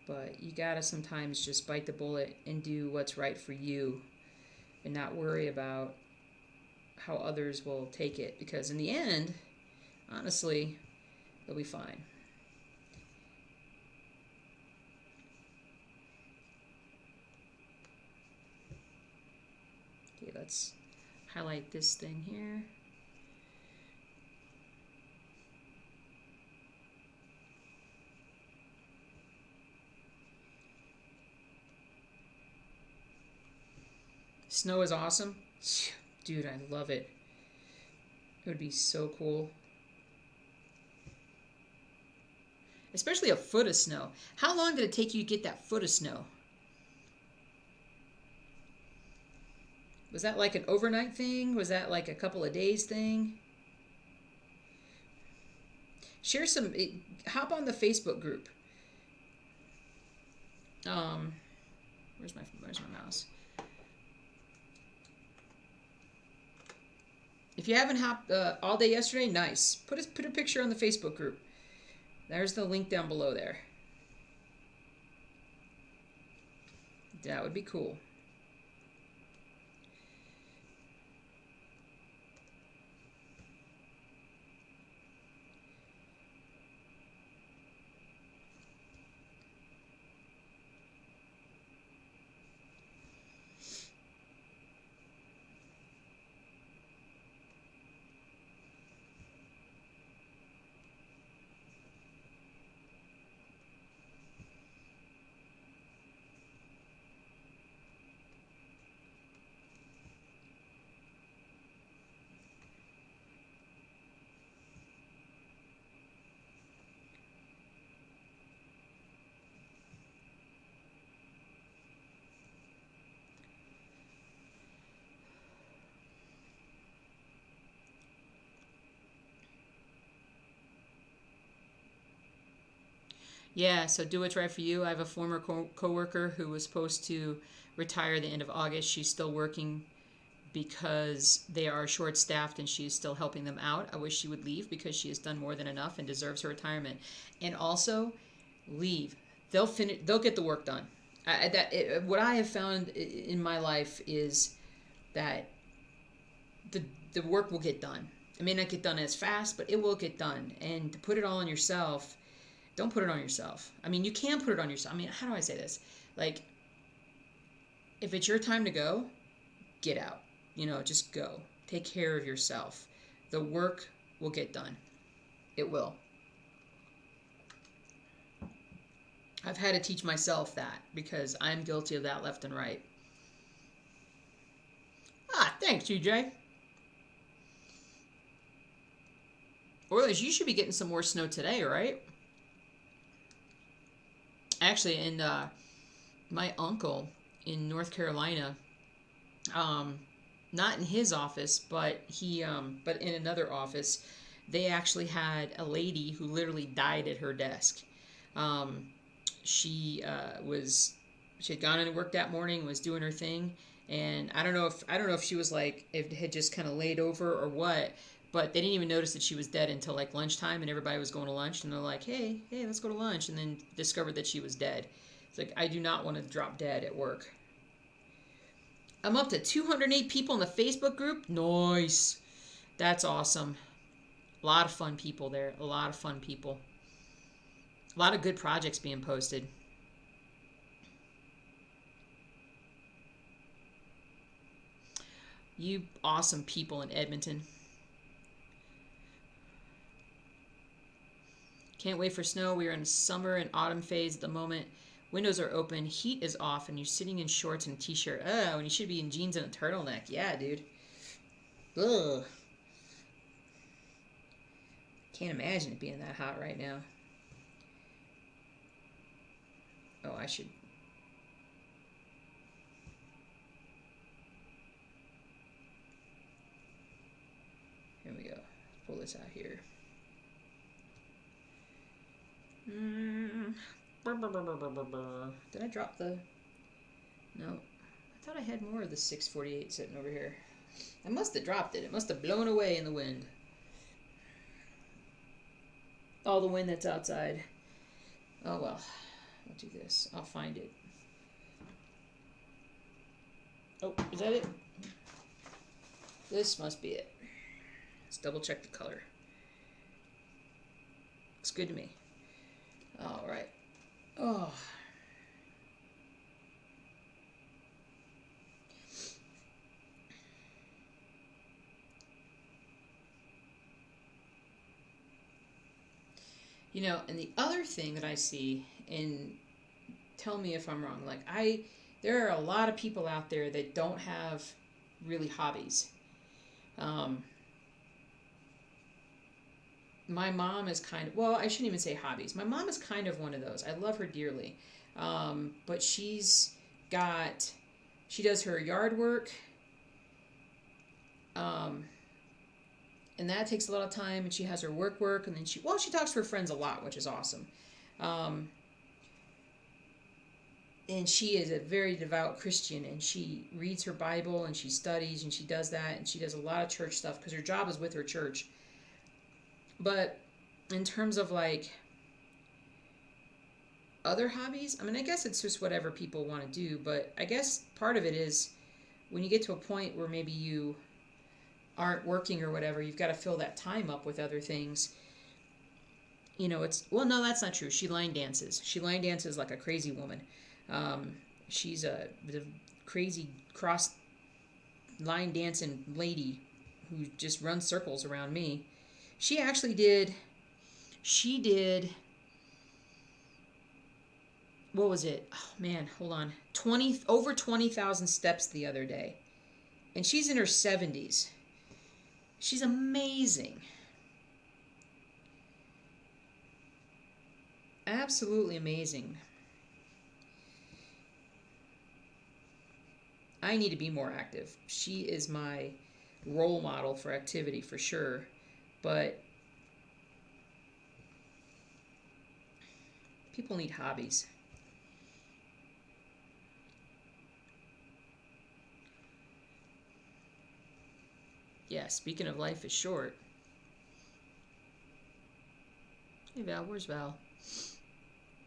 But you gotta sometimes just bite the bullet and do what's right for you, and not worry about how others will take it, because in the end, honestly, they'll be fine. Okay, let's highlight this thing here. Snow is awesome. Dude, I love it. It would be so cool. Especially a foot of snow. How long did it take you to get that foot of snow? Was that like an overnight thing? Was that like a couple of days thing? Share some. Hop on the Facebook group. Um, where's my mouse? If you haven't hopped all day yesterday, nice. Put a picture on the Facebook group. There's the link down below there. That would be cool. Yeah, so do what's right for you. I have a former coworker who was supposed to retire the end of August. She's still working because they are short staffed and she's still helping them out. I wish she would leave because she has done more than enough and deserves her retirement. And also, leave. They'll finish. They'll get the work done. What I have found in my life is that the the work will get done. It may not get done as fast, but it will get done. And to put it all on yourself, don't put it on yourself. I mean, you can put it on yourself. I mean, how do I say this? Like, if it's your time to go, get out. Just go. Take care of yourself. The work will get done. It will. I've had to teach myself that because I'm guilty of that left and right. Thanks, TJ. Oilers, you should be getting some more snow today, right? Actually, and my uncle in North Carolina, um, not in his office, but in another office, they actually had a lady who literally died at her desk. Um, she was she had gone into work that morning, was doing her thing, and I don't know if she was like if it had just kind of laid over or what, but they didn't even notice that she was dead until like lunchtime, and everybody was going to lunch, and they're like, hey, let's go to lunch, and then discovered that she was dead. It's like I do not want to drop dead at work. I'm up to 208 people in the Facebook group. Nice. That's awesome. A lot of fun people there. A lot of fun people. A lot of good projects being posted. You awesome people in Edmonton. Can't wait for snow. We are in summer and autumn phase at the moment. Windows are open, heat is off, and you're sitting in shorts and a t-shirt. Oh, and you should be in jeans and a turtleneck. Yeah, dude. Ugh. Can't imagine it being that hot right now. Oh, I should. Here we go. Pull this out here. Did I drop the... No. I thought I had more of the 648 sitting over here. I must have dropped it. It must have blown away in the wind. All the wind that's outside. Oh well. I'll do this. I'll find it. Oh, is that it? This must be it. Let's double check the color. Looks good to me. All right. Oh. And the other thing that I see, and tell me if I'm wrong, there are a lot of people out there that don't have really hobbies. Um, my mom is well, I shouldn't even say hobbies. My mom is kind of one of those. I love her dearly. But she does her yard work. Um, and that takes a lot of time, and she has her work, and then she talks to her friends a lot, which is awesome. Um, and she is a very devout Christian, and she reads her Bible, and she studies, and she does that, and she does a lot of church stuff because her job is with her church. But in terms of like other hobbies, I mean, I guess it's just whatever people want to do, but I guess part of it is when you get to a point where maybe you aren't working or whatever, you've got to fill that time up with other things. No, that's not true. She line dances. She line dances like a crazy woman. She's a crazy cross line dancing lady who just runs circles around me. She actually did. She did. What was it? Oh man, hold on. Over 20,000 steps the other day, and she's in her 70s. She's amazing. Absolutely amazing. I need to be more active. She is my role model for activity for sure. But People need hobbies. Yeah, speaking of life is short. Hey Val, where's Val?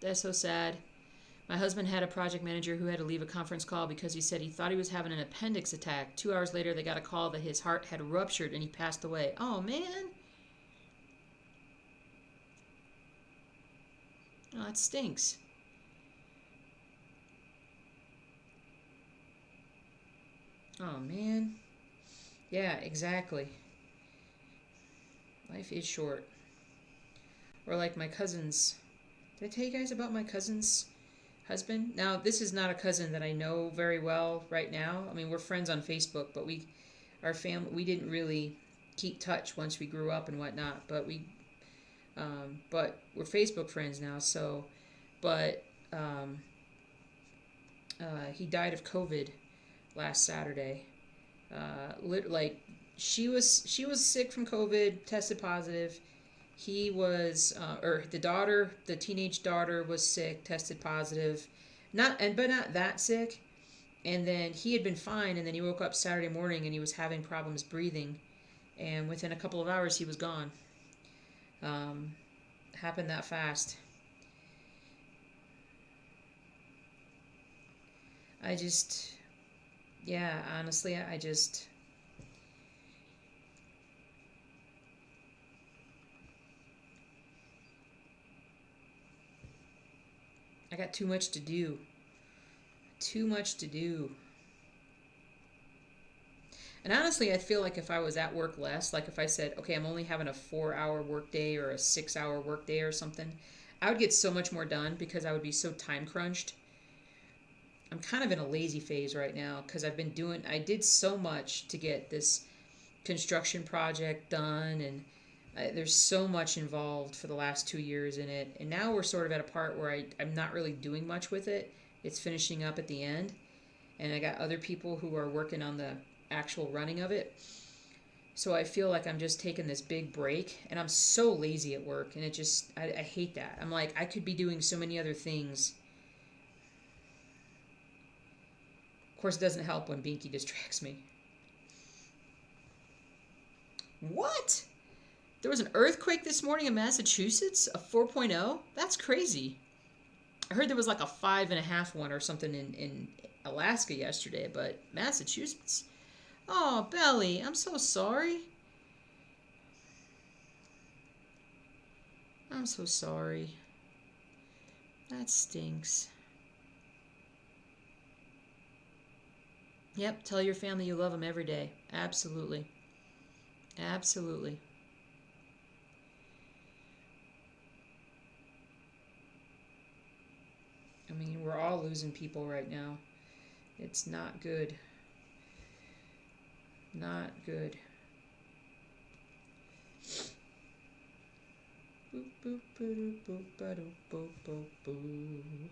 That's so sad. My husband had a project manager who had to leave a conference call because he said he thought he was having an appendix attack. 2 hours later, they got a call that his heart had ruptured and he passed away. Oh, man. Oh, that stinks. Oh, man. Yeah, exactly. Life is short. Or like my cousin's. Did I tell you guys about my cousin's husband? Now, this is not a cousin that I know very well right now. I mean, we're friends on Facebook, but our family, we didn't really keep touch once we grew up and whatnot. But we're Facebook friends now. So, but he died of COVID last Saturday. Like she was sick from COVID, tested positive. He was, or the teenage daughter was sick, tested positive, but not that sick. And then he had been fine, and then he woke up Saturday morning and he was having problems breathing, and within a couple of hours he was gone. Um, Happened that fast. I just, yeah, honestly, I got too much to do. Too much to do. And honestly, I feel like if I was at work less, like if I said, okay, I'm only having a 4 hour workday or a 6 hour workday or something, I would get so much more done because I would be so time crunched. I'm kind of in a lazy phase right now because I did so much to get this construction project done, and there's so much involved for the last 2 years in it. And now we're sort of at a part where I'm not really doing much with it. It's finishing up at the end, and I got other people who are working on the actual running of it. So I feel like I'm just taking this big break, and I'm so lazy at work, and I hate that. I'm like, I could be doing so many other things. Of course, it doesn't help when Binky distracts me. What? There was an earthquake this morning in Massachusetts, a 4.0? That's crazy. I heard there was like a 5.5 one or something in Alaska yesterday, but Massachusetts? Oh, Belly, I'm so sorry. I'm so sorry. That stinks. Yep, tell your family you love them every day. Absolutely. Absolutely. I mean, we're all losing people right now. It's not good. Not good. Boop, boop, boop, boop, boop, boop, boop, boop.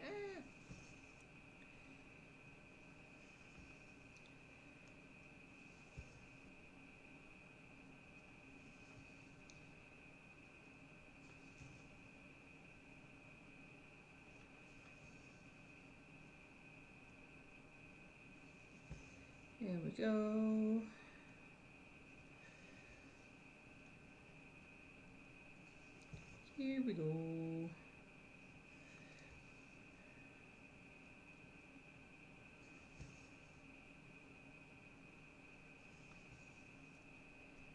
Ah. Here we go. Here we go.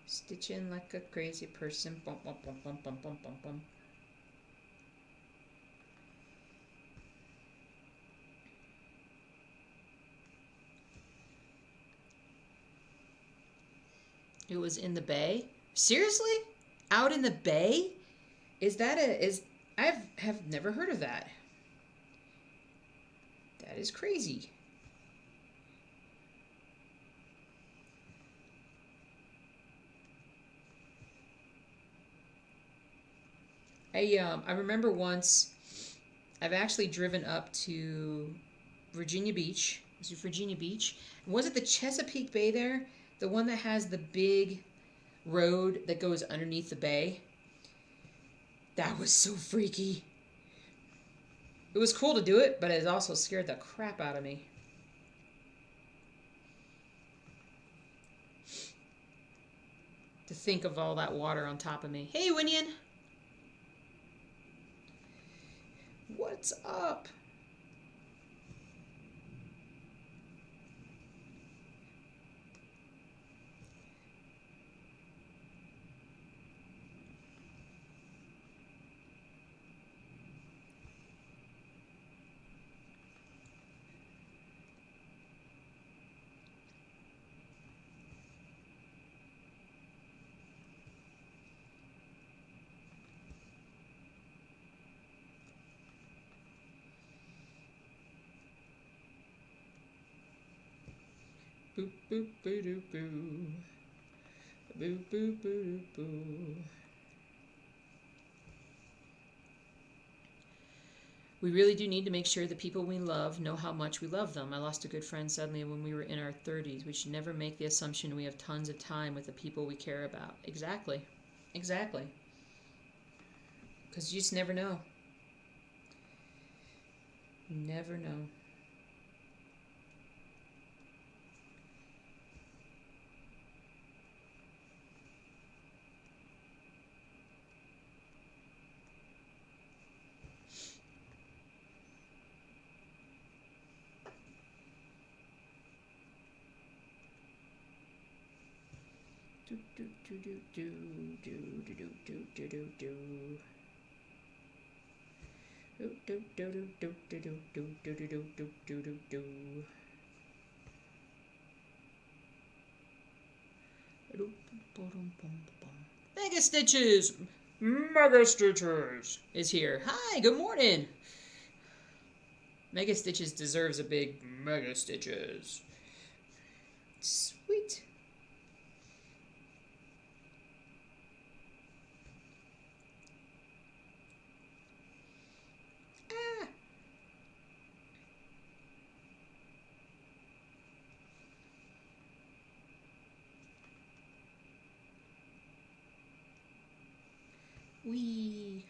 Stitching like a crazy person. Bum, bum, bum, bum, bum, bum, bum, bum. It was in the bay. Seriously? Out in the bay? Is that a is have never heard of that. That is crazy. I remember once I've actually driven up to Virginia Beach. Was it Virginia Beach? Was it the Chesapeake Bay there? The one that has the big road that goes underneath the bay. That was so freaky. It was cool to do it, but it also scared the crap out of me. To think of all that water on top of me. Hey, Winian! What's up? Boop, boop, boo, doo, boo. Boo, boo, boo, doo, boo. We really do need to make sure the people we love know how much we love them. I lost a good friend suddenly when we were in our 30s. We should never make the assumption we have tons of time with the people we care about. Exactly. Exactly. Because you just never know. Never know. Do do do do do do do do do do do do. Do do do do do do do do do do do do do do. Mega Stitches! Mega Stitches is here. Hi, good morning. Mega Stitches deserves a big Mega Stitches. Sweet. Ah. Wee.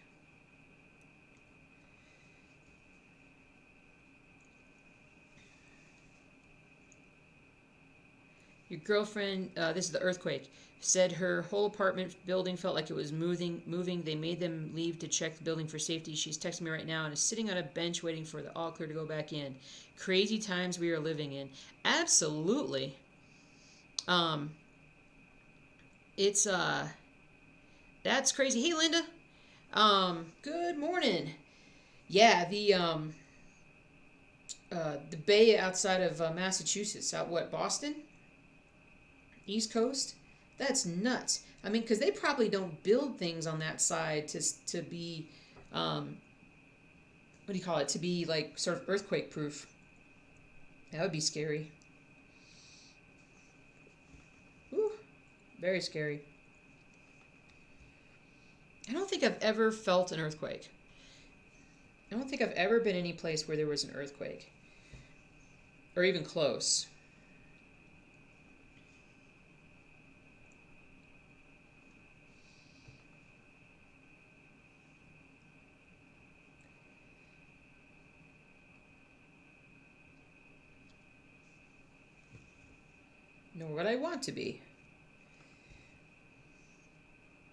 Your girlfriend, this is the earthquake, said her whole apartment building felt like it was moving. They made them leave to check the building for safety. She's texting me right now and is sitting on a bench waiting for the all clear to go back in. Crazy times we are living in. Absolutely. Um, it's, that's crazy. Hey, Linda. Good morning. Yeah, the bay outside of Massachusetts, out what, Boston? East Coast? That's nuts. I mean, because they probably don't build things on that side to be, what do you call it? To be like sort of earthquake proof. That would be scary. Ooh, very scary. I don't think I've ever felt an earthquake. I don't think I've ever been any place where there was an earthquake, or even close. Nor would I want to be.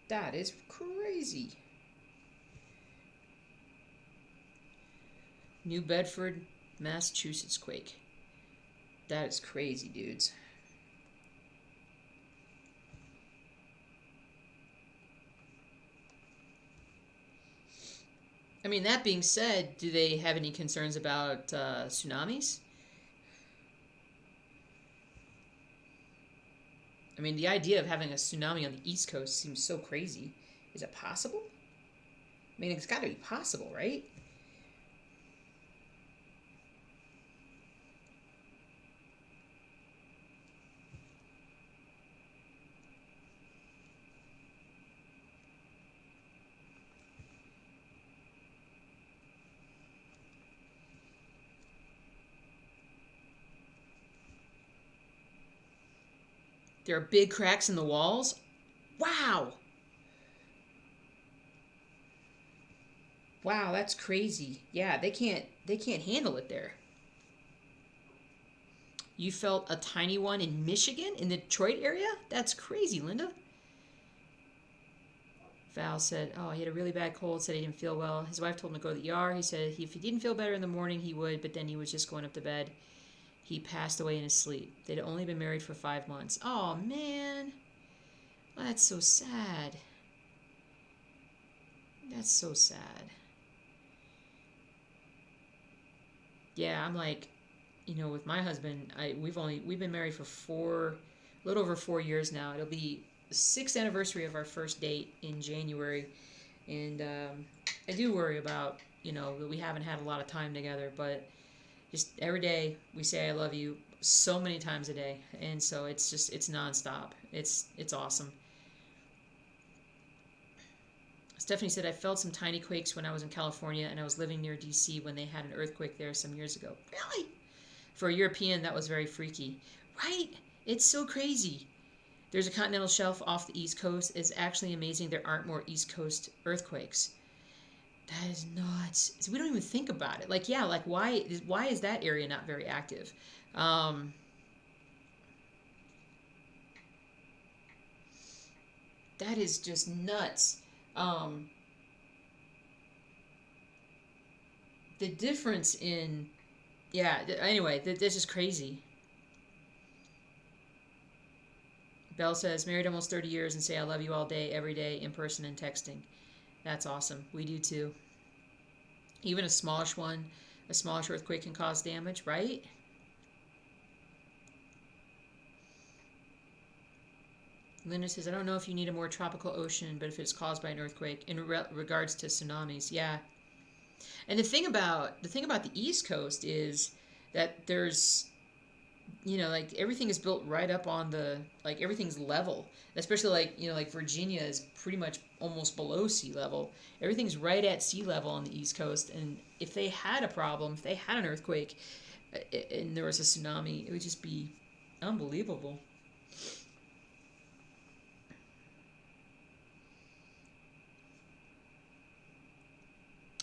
That is crazy. New Bedford, Massachusetts quake. That is crazy, dudes. I mean, that being said, do they have any concerns about tsunamis? I mean, the idea of having a tsunami on the East Coast seems so crazy. Is it possible? I mean, it's got to be possible, right? There are big cracks in the walls. Wow. Wow, that's crazy. Yeah, they can't handle it there. You felt a tiny one in Michigan, in the Detroit area? That's crazy, Linda. Val said, oh, he had a really bad cold, said he didn't feel well. His wife told him to go to the ER. He said if he didn't feel better in the morning, he would, but then he was just going up to bed. He passed away in his sleep. They'd only been married for 5 months. Oh, man. That's so sad. That's so sad. Yeah, I'm like, with my husband, we've been married for a little over 4 years now. It'll be the 6th anniversary of our first date in January, and I do worry about that we haven't had a lot of time together, but just every day we say I love you so many times a day, and so it's nonstop. It's awesome. Stephanie said I felt some tiny quakes when I was in California, and I was living near DC when they had an earthquake there some years ago. Really? For a European, that was very freaky. Right? It's so crazy. There's a continental shelf off the East Coast. It's actually amazing there aren't more East Coast earthquakes. That is nuts. So we don't even think about it. Like, yeah, like why is that area not very active? Um, that is just nuts. Um, the difference in yeah. Anyway, this is crazy. Belle says married almost 30 years and say I love you all day, every day, in person and texting. That's awesome. We do too. Even a smallish earthquake can cause damage, right? Linda says, I don't know if you need a more tropical ocean, but if it's caused by an earthquake, in regards to tsunamis, yeah. And the thing about the East Coast is that there's like everything is built right up on the like everything's level. Especially like Virginia is pretty much almost below sea level. Everything's right at sea level on the East Coast, and if they had a problem, if they had an earthquake, and there was a tsunami, it would just be unbelievable.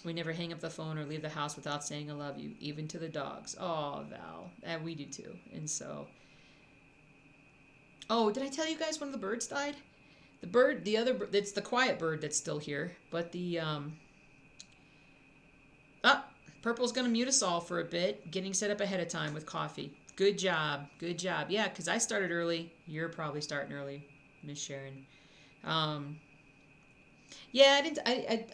We never hang up the phone or leave the house without saying I love you, even to the dogs. Oh, Val, and we do too. And so, oh, did I tell you guys one of the birds died? The bird, the other, it's the quiet bird that's still here, but oh, Purple's gonna mute us all for a bit, getting set up ahead of time with coffee. Good job, good job. Yeah, because I started early. You're probably starting early, Miss Sharon. Um, Yeah, I didn't.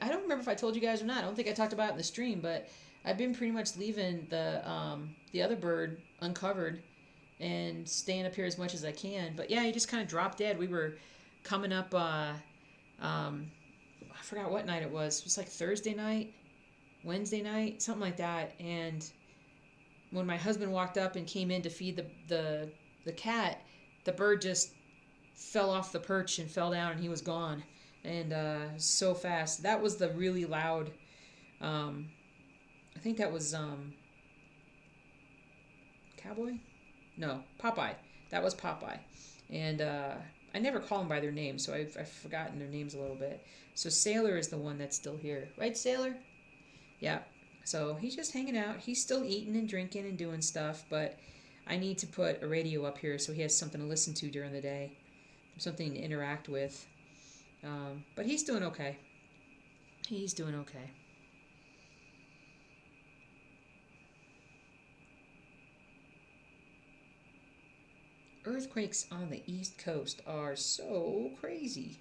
I don't remember if I told you guys or not. I don't think I talked about it in the stream, but I've been pretty much leaving the other bird uncovered and staying up here as much as I can. But yeah, he just kind of dropped dead. We were coming up. Um, I forgot what night it was. It was like Thursday night, Wednesday night, something like that. And when my husband walked up and came in to feed the cat, the bird just fell off the perch and fell down, and he was gone. And so fast. That was the really loud. Um, I think that was Cowboy. No, Popeye. That was Popeye. And I never call them by their names, so I've forgotten their names a little bit. So Sailor is the one that's still here, right, Sailor? Yeah. So he's just hanging out. He's still eating and drinking and doing stuff, but I need to put a radio up here so he has something to listen to during the day, something to interact with. But he's doing okay. He's doing okay. Earthquakes on the East Coast are so crazy.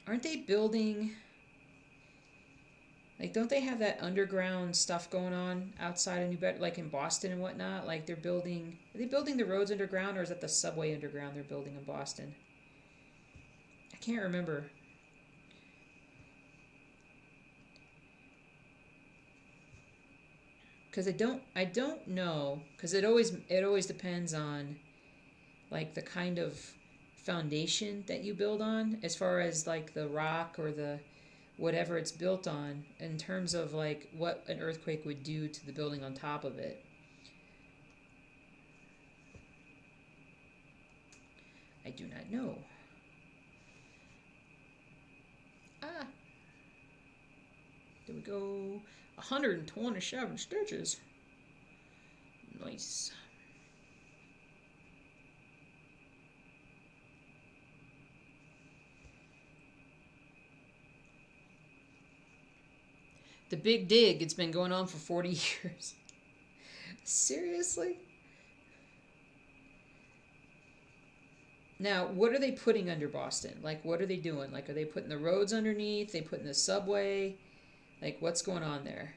Aren't they building, like, don't they have that underground stuff going on outside of New Bedford, like in Boston and whatnot? Like are they building the roads underground, or is that the subway underground they're building in Boston? I can't remember. Because I don't know, because it always depends on like the kind of foundation that you build on, as far as like the rock or the whatever it's built on, in terms of like what an earthquake would do to the building on top of it. I do not know. Ah, there we go. 127 stitches. Nice. The Big Dig, it's been going on for 40 years. Seriously? Now, what are they putting under Boston? Like, what are they doing? Like, are they putting the roads underneath? They putting the subway? Like, what's going on there?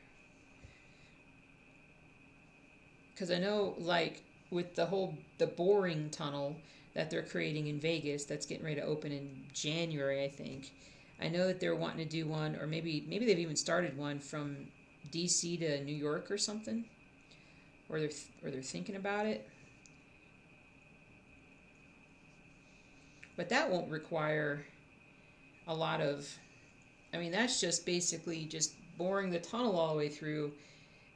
Because I know, like, with the boring tunnel that they're creating in Vegas, that's getting ready to open in January, I think. I know that they're wanting to do one, or maybe they've even started one from D.C. to New York or something, or they're thinking about it. But that won't require a lot of. I mean, that's just basically just boring the tunnel all the way through,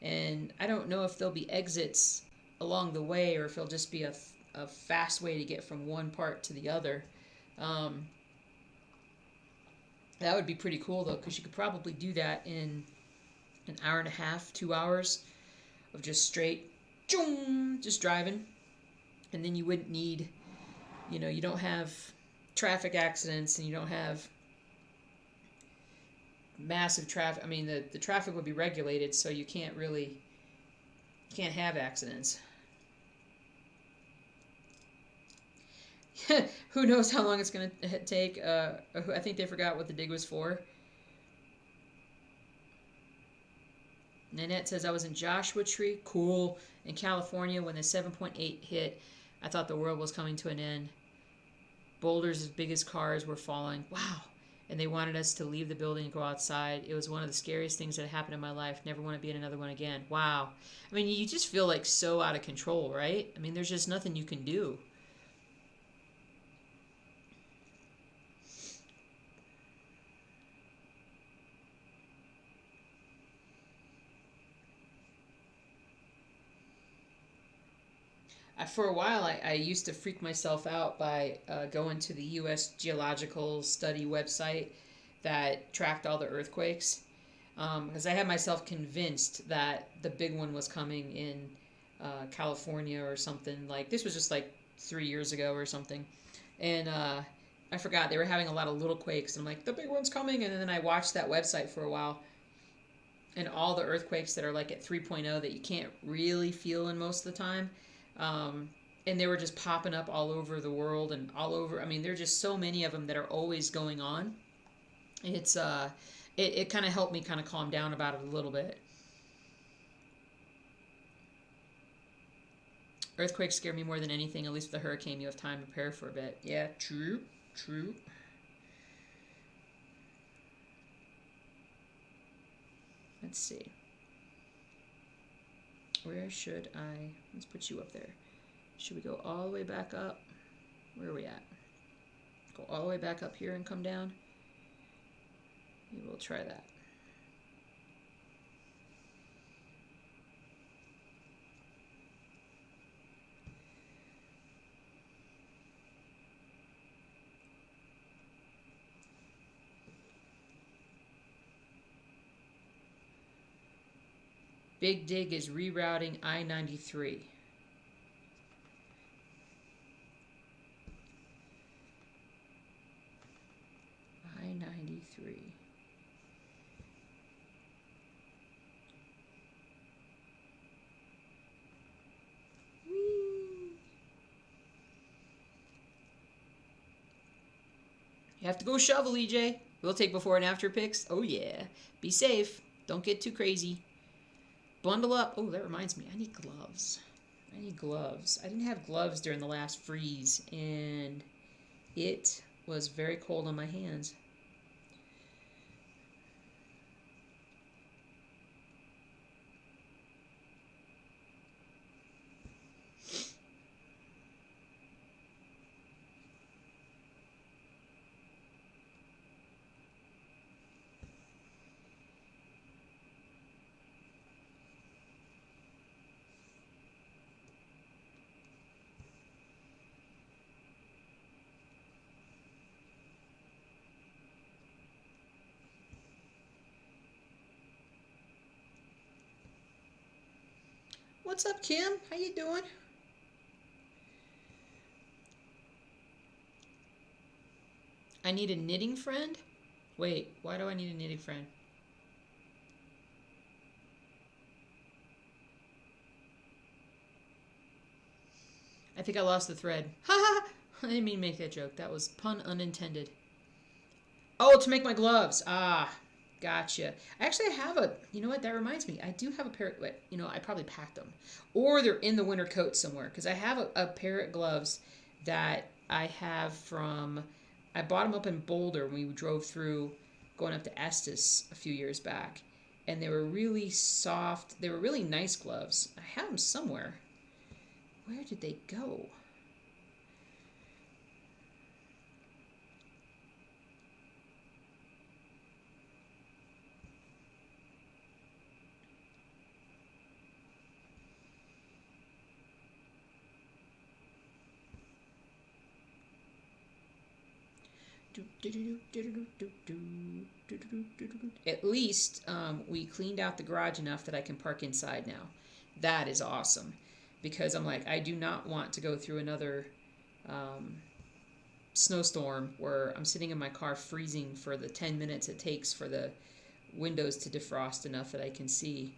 and I don't know if there'll be exits along the way or if it'll just be a fast way to get from one part to the other. Um, that would be pretty cool though, because you could probably do that in an hour and a half, 2 hours of just straight, just driving, and then you wouldn't need, you don't have traffic accidents and you don't have massive traffic. I mean, the traffic would be regulated, so you can't have accidents. Who knows how long it's going to take? I think they forgot what the dig was for. Nanette says, I was in Joshua Tree. Cool. In California when the 7.8 hit, I thought the world was coming to an end. Boulders as big as cars were falling. Wow. And they wanted us to leave the building and go outside. It was one of the scariest things that happened in my life. Never want to be in another one again. Wow. I mean, you just feel like so out of control, right? I mean, there's just nothing you can do. For a while, I used to freak myself out by going to the U.S. Geological Study website that tracked all the earthquakes. Because I had myself convinced that the big one was coming in California or something. Like, this was just like 3 years ago or something. And I forgot they were having a lot of little quakes. And I'm like, the big one's coming. And then I watched that website for a while. And all the earthquakes that are like at 3.0 that you can't really feel in most of the time. Um, and they were just popping up all over the world and all over. I mean, there are just so many of them that are always going on. It's it kind of helped me kind of calm down about it a little bit. Earthquakes scare me more than anything. At least with a hurricane, you have time to prepare for a bit. Yeah, true, true. Let's see. Where should I? Let's put you up there. Should we go all the way back up? Where are we at? Go all the way back up here and come down? Maybe we'll try that. Big Dig is rerouting I-93. I-93. You have to go shovel, EJ. We'll take before and after pics. Oh, yeah. Be safe. Don't get too crazy. Bundle up. Oh, that reminds me. I need gloves. I need gloves. I didn't have gloves during the last freeze, and it was very cold on my hands. What's up, Kim? How you doing? I need a knitting friend? Wait, why do I need a knitting friend? I think I lost the thread. Ha ha! I didn't mean to make that joke. That was pun unintended. Oh, to make my gloves. Ah, gotcha. Actually, I have a. You know what? That reminds me. I do have a pair. Wait, you know, I probably packed them, or they're in the winter coat somewhere. Because I have a pair of gloves that I have from. I bought them up in Boulder when we drove through, going up to Estes a few years back, and they were really soft. They were really nice gloves. I have them somewhere. Where did they go? At least we cleaned out the garage enough that I can park inside now. That is awesome. Because I'm like, I do not want to go through another um, snowstorm where I'm sitting in my car freezing for the 10 minutes it takes for the windows to defrost enough that I can see.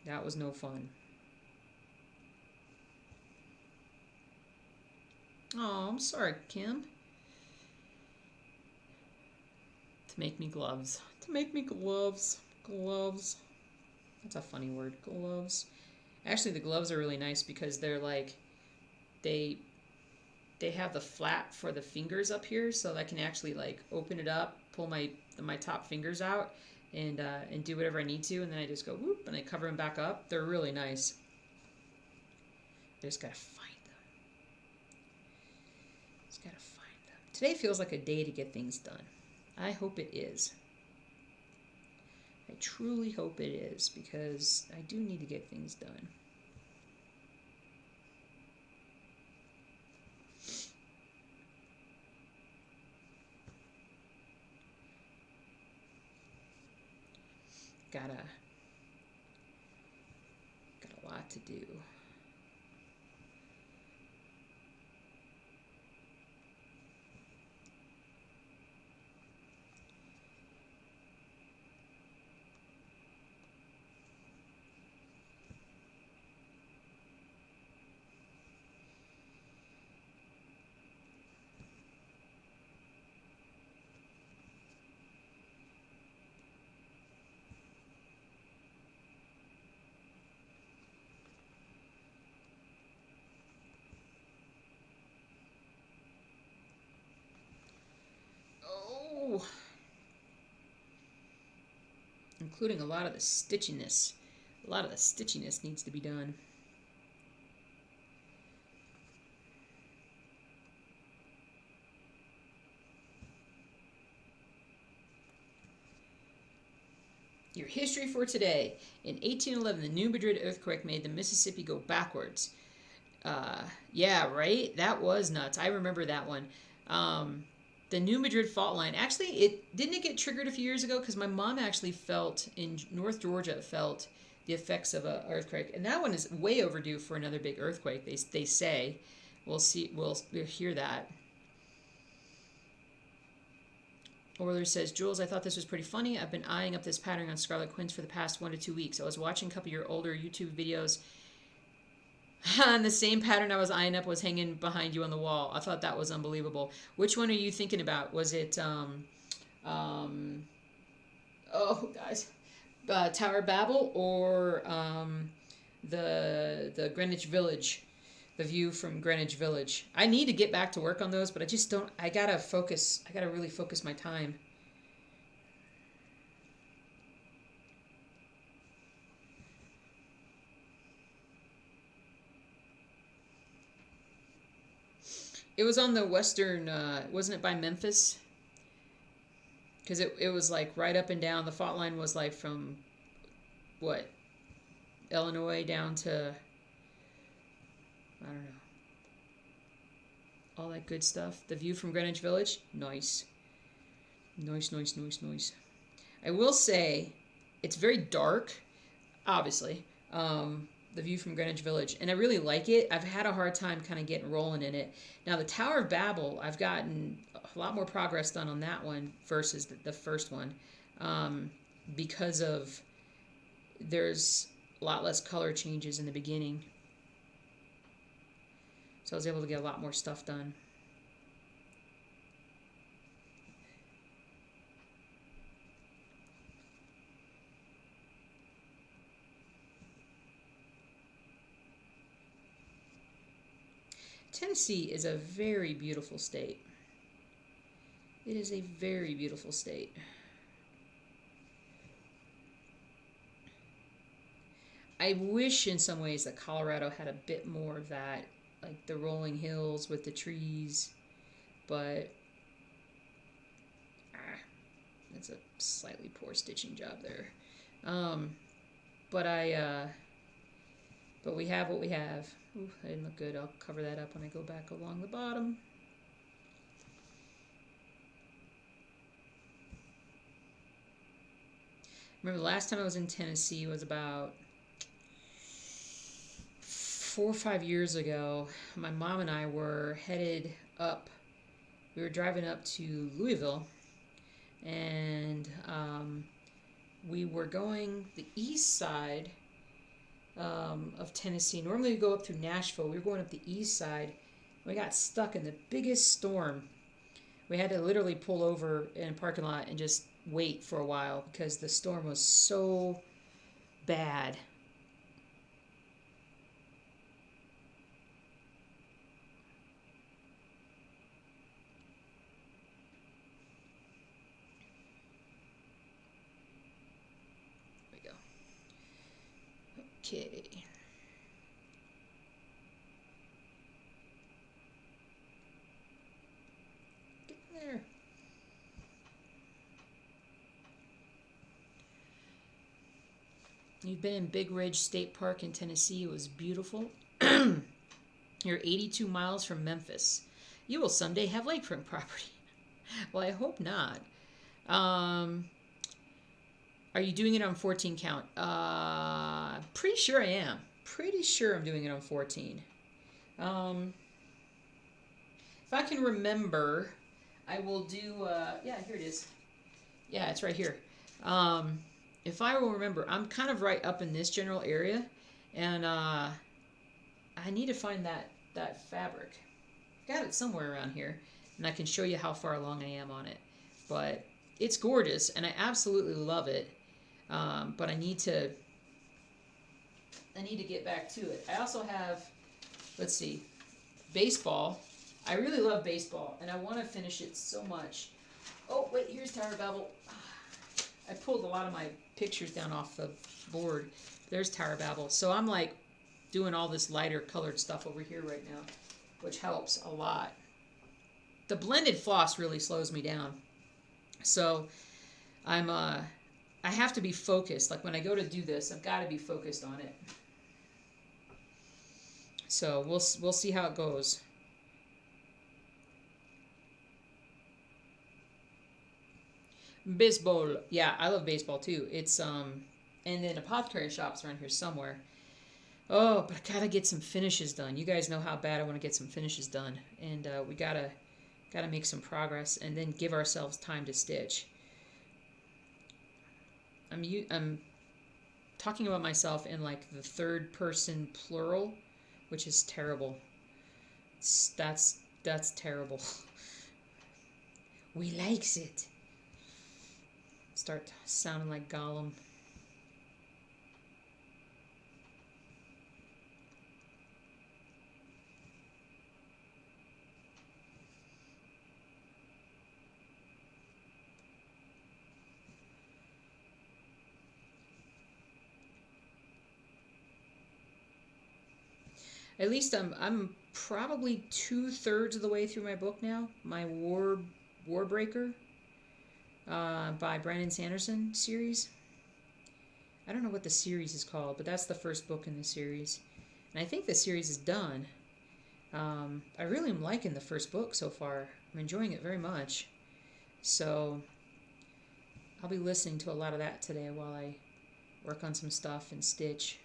That was no fun. Oh, I'm sorry, Kim. To make me gloves. To make me gloves. Gloves. That's a funny word. Gloves. Actually, the gloves are really nice because they're like, they they have the flap for the fingers up here, so I can actually like open it up, pull my top fingers out, and do whatever I need to, and then I just go whoop and I cover them back up. They're really nice. I just gotta find them. Just gotta find them. Today feels like a day to get things done. I hope it is. I truly hope it is because I do need to get things done. Got a lot to do. Oh, including a lot of the stitchiness. A lot of the stitchiness needs to be done. Your history for today. In 1811, the New Madrid earthquake made the Mississippi go backwards. Yeah, right? That was nuts. I remember that one. The New Madrid fault line. Actually, it didn't it get triggered a few years ago because my mom actually felt in North Georgia felt the effects of an earthquake, and that one is way overdue for another big earthquake. They say. We'll see. We'll hear that. Orler says, Jules, I thought this was pretty funny. I've been eyeing up this pattern on Scarlet Quinns for the past 1 to 2 weeks. I was watching a couple of your older YouTube videos, and the same pattern I was eyeing up was hanging behind you on the wall. I thought that was unbelievable. Which one are you thinking about? Was it, oh, guys, Tower Babel or the Greenwich Village? The view from Greenwich Village. I need to get back to work on those, but I just don't. I gotta focus. I gotta really focus my time. It was on the western. Wasn't it by Memphis? Because it was like right up and down. The fault line was like from what, Illinois down to, I don't know, all that good stuff. The view from Greenwich Village, nice. Nice, nice, nice, nice. I will say, It's very dark, obviously. The view from Greenwich Village, and I really like it. I've had a hard time kind of getting rolling in it. Now the Tower of Babel, I've gotten a lot more progress done on that one versus the first one, um, because of there's a lot less color changes in the beginning, so I was able to get a lot more stuff done. Tennessee is a very beautiful state. It is a very beautiful state. I wish in some ways that Colorado had a bit more of that, like the rolling hills with the trees, but that's a slightly poor stitching job there. Um, but but we have what we have. Ooh, that didn't look good. I'll cover that up when I go back along the bottom. Remember the last time I was in Tennessee was about 4 or 5 years ago. My mom and I were headed up. We were driving up to Louisville, and we were going the east side of Tennessee. Normally we go up through Nashville. We were going up the east side. We got stuck in the biggest storm. We had to literally pull over in a parking lot and just wait for a while because the storm was so bad. There we go. Okay. Get there. You've been in Big Ridge State Park in Tennessee. It was beautiful. You're 82 miles from Memphis. You will someday have lakefront property. Well, I hope not. Um, are you doing it on 14 count? Pretty sure I am. Pretty sure I'm doing it on 14. If I can remember, I will do, yeah, here it is. Yeah, it's right here. If I will remember, I'm kind of right up in this general area, and I need to find that fabric. Got it somewhere around here, and I can show you how far along I am on it. But it's gorgeous, and I absolutely love it. But I need to get back to it. I also have, let's see, baseball. I really love baseball, and I want to finish it so much. Oh wait, here's Tower of Babel. I pulled a lot of my pictures down off the board. There's Tower of Babel. So I'm like doing all this lighter colored stuff over here right now, which helps a lot. The blended floss really slows me down. So I have to be focused. Like when I go to do this, I've got to be focused on it. So we'll see how it goes. Baseball. Yeah, I love baseball too. It's and then apothecary shops around here somewhere. Oh, but I gotta get some finishes done. You guys know how bad I want to get some finishes done, and we gotta make some progress, and then give ourselves time to stitch. I'm talking about myself in like the third person plural, which is terrible. That's terrible. We likes it. Start sounding like Gollum. At least I'm probably 2/3 of the way through my book now. My Warbreaker by Brandon Sanderson series. I don't know what the series is called, but that's the first book in the series. And I think the series is done. I really am liking the first book so far. I'm enjoying it very much. So I'll be listening to a lot of that today while I work on some stuff and stitch.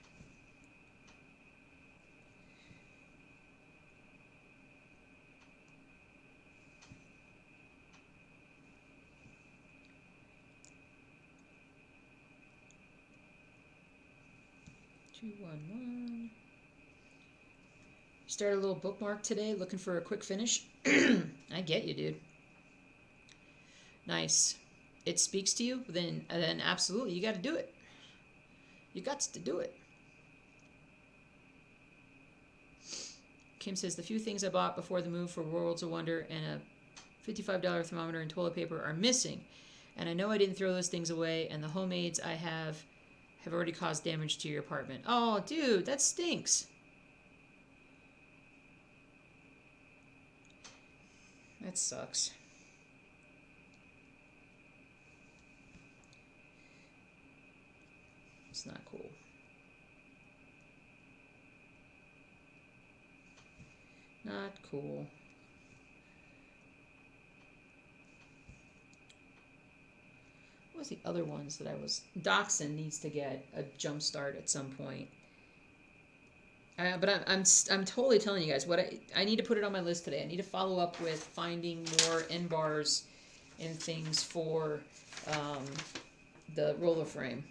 Start a little bookmark today, looking for a quick finish. I get you, dude. Nice. It speaks to you, then absolutely, you got to do it. You got to do it. Kim says, the few things I bought before the move for Worlds of Wonder and a $55 thermometer and toilet paper are missing. And I know I didn't throw those things away, and the homemades I have already caused damage to your apartment. Oh, dude, that stinks. That sucks. It's not cool. Not cool. What was the other ones that I was... Dachshund needs to get a jump start at some point. But I'm totally telling you guys what I need to put it on my list today. I need to follow up with finding more end bars and things for the roller frame,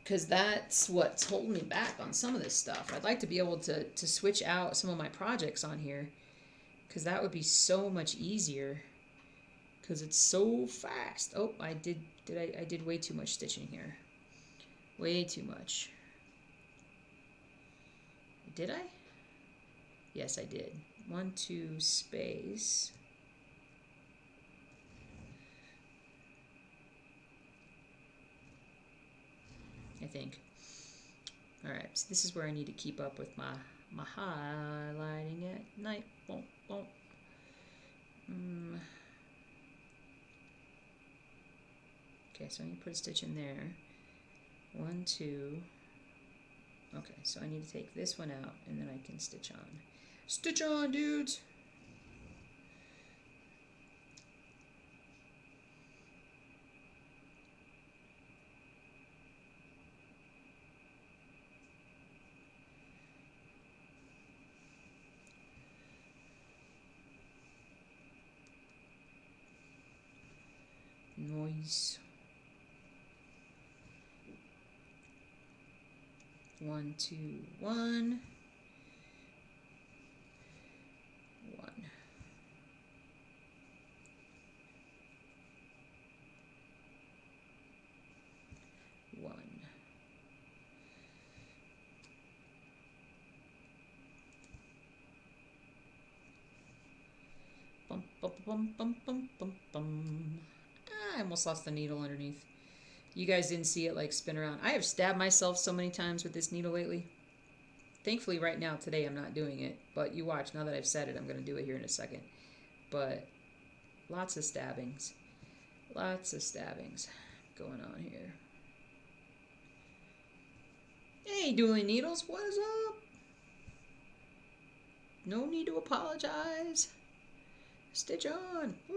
because that's what's holding me back on some of this stuff. I'd like to be able to switch out some of my projects on here, because that would be so much easier, because it's so fast. Oh, I did way too much stitching here. Way too much. Did I? Yes, I did. 1, 2, space. I think. All right, so this is where I need to keep up with my highlighting at night. Boom, boom. Okay, so I need to put a stitch in there. 1, 2. Okay, so I need to take this one out, and then I can stitch on. Stitch on, dudes! Noise. 1, 2, 1. 1. 1. Bum, bum, bum, bum, bum, bum, bum. I almost lost the needle underneath. You guys didn't see it like spin around. I have stabbed myself so many times with this needle lately. Thankfully right now, today, I'm not doing it. But you watch, now that I've said it, I'm going to do it here in a second. But lots of stabbings. Lots of stabbings going on here. Hey, Dueling Needles, what is up? No need to apologize. Stitch on. Woo.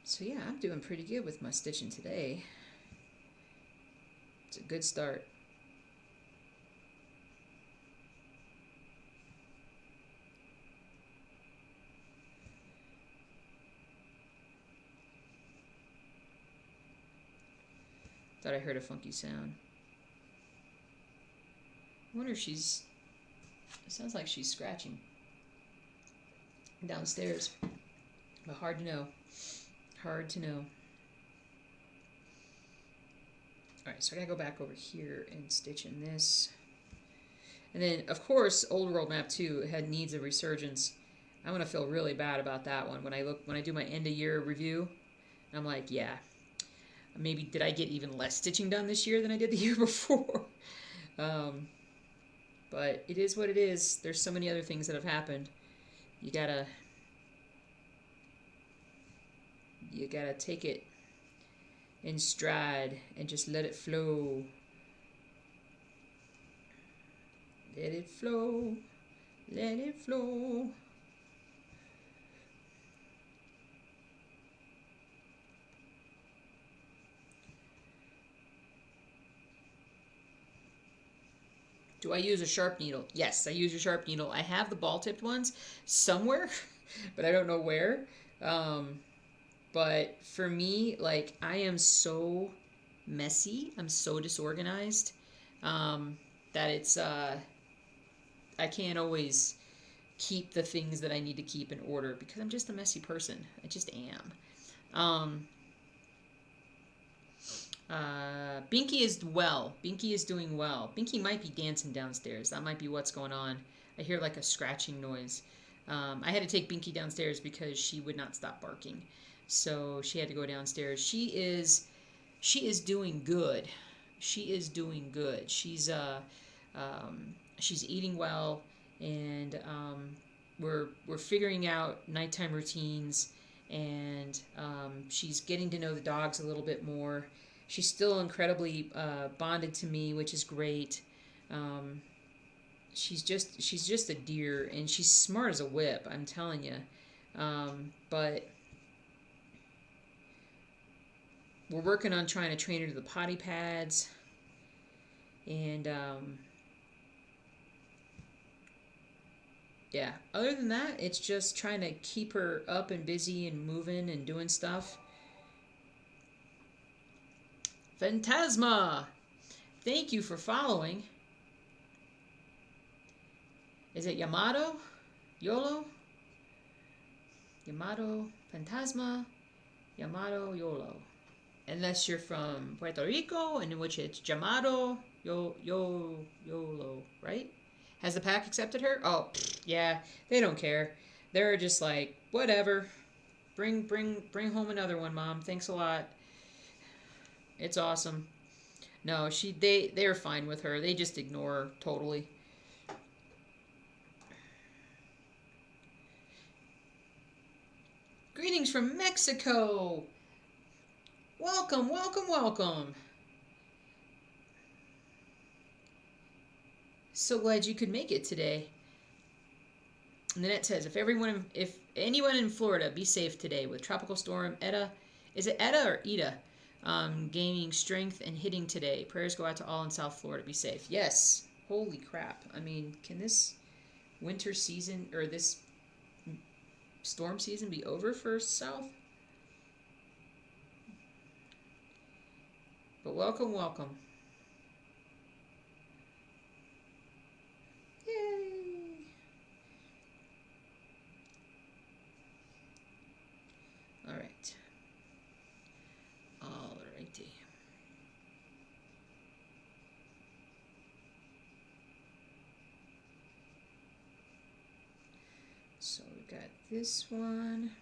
So yeah, I'm doing pretty good with my stitching today. It's a good start. Thought I heard a funky sound. I wonder if she's... It sounds like she's scratching downstairs. But hard to know. Hard to know. Alright, so I gotta go back over here and stitch in this. And then, of course, Old World Map 2 had Needs a Resurgence. I'm gonna feel really bad about that one when I do my end of year review. I'm like, yeah, maybe did I get even less stitching done this year than I did the year before? But it is what it is. There's so many other things that have happened. You gotta take it in stride and just let it flow. Let it flow. Let it flow. Do I use a sharp needle? Yes, I use a sharp needle. I have the ball-tipped ones somewhere, but I don't know where. Um, but for me, like, I am so messy. I'm so disorganized um, that I can't always keep the things that I need to keep in order because I'm just a messy person. I just am. Um, Binky is well. Binky is doing well. Binky might be dancing downstairs. That might be what's going on. I hear like a scratching noise. I had to take Binky downstairs because she would not stop barking. So she had to go downstairs. She is doing good. She is doing good. She's eating well, and we're figuring out nighttime routines, and she's getting to know the dogs a little bit more. She's still incredibly bonded to me, which is great. Um, she's just a dear, and she's smart as a whip. I'm telling you. But we're working on trying to train her to the potty pads, and yeah. Other than that, it's just trying to keep her up and busy and moving and doing stuff. Phantasma, thank you for following. Is it Yamato? YOLO? Yamato Phantasma? Yamato YOLO. Unless you're from Puerto Rico, in which it's Yamato YOLO, right? Has the pack accepted her? Oh, yeah, they don't care. They're just like, whatever. Bring home another one, Mom. Thanks a lot. It's awesome. No, they're fine with her. They just ignore her totally. Greetings from Mexico. Welcome, welcome, welcome. So glad you could make it today. And Nanette says, if anyone in Florida, be safe today with Tropical Storm Eta. Is it Eta or Eta? Gaining strength and hitting today. Prayers go out to all in South Florida. Be safe. Yes. Holy crap. I mean, can this winter season or this storm season be over for South? But welcome, welcome. Yay! All right. All righty. So we got this one.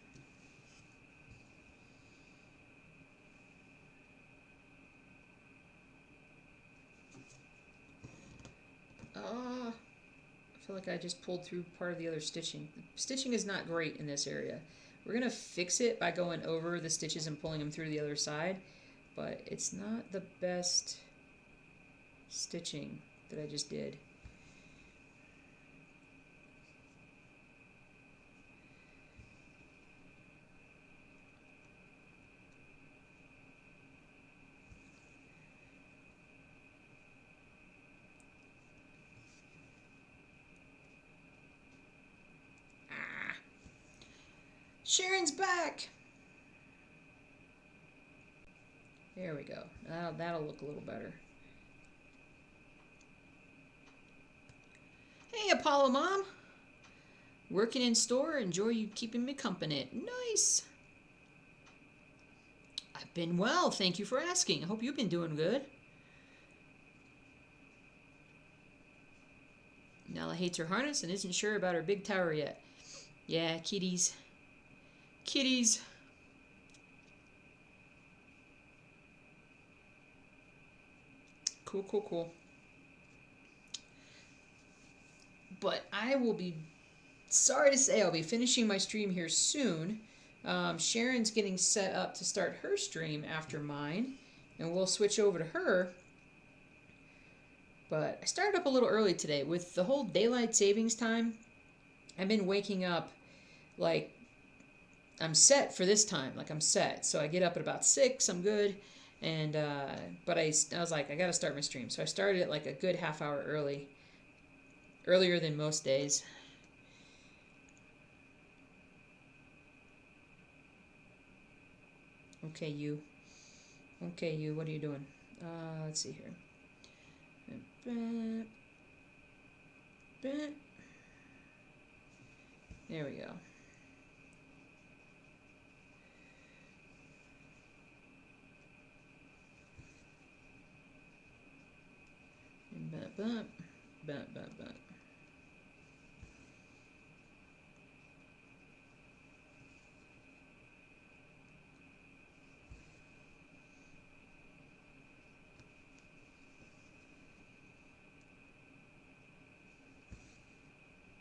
I feel like I just pulled through part of the other stitching. The stitching is not great in this area. We're going to fix it by going over the stitches and pulling them through the other side, but it's not the best stitching that I just did. Sharon's back! There we go. That'll look a little better. Hey, Apollo Mom! Working in store, enjoy you keeping me company. Nice! I've been well, thank you for asking. I hope you've been doing good. Nella hates her harness and isn't sure about her big tower yet. Yeah, kitties. Kitties. Cool, cool, cool. But I will be, sorry to say, I'll be finishing my stream here soon Sharon's getting set up to start her stream after mine, and we'll switch over to her. But I started up a little early today with the whole daylight savings time. I've been waking up like I'm set for this time. Like I'm set. So I get up at about 6. I'm good. And but I was like I got to start my stream. So I started it like a good half hour earlier than most days. Okay, you. Okay, you. What are you doing? Let's see here. There we go. Bump, bump, bump, bump.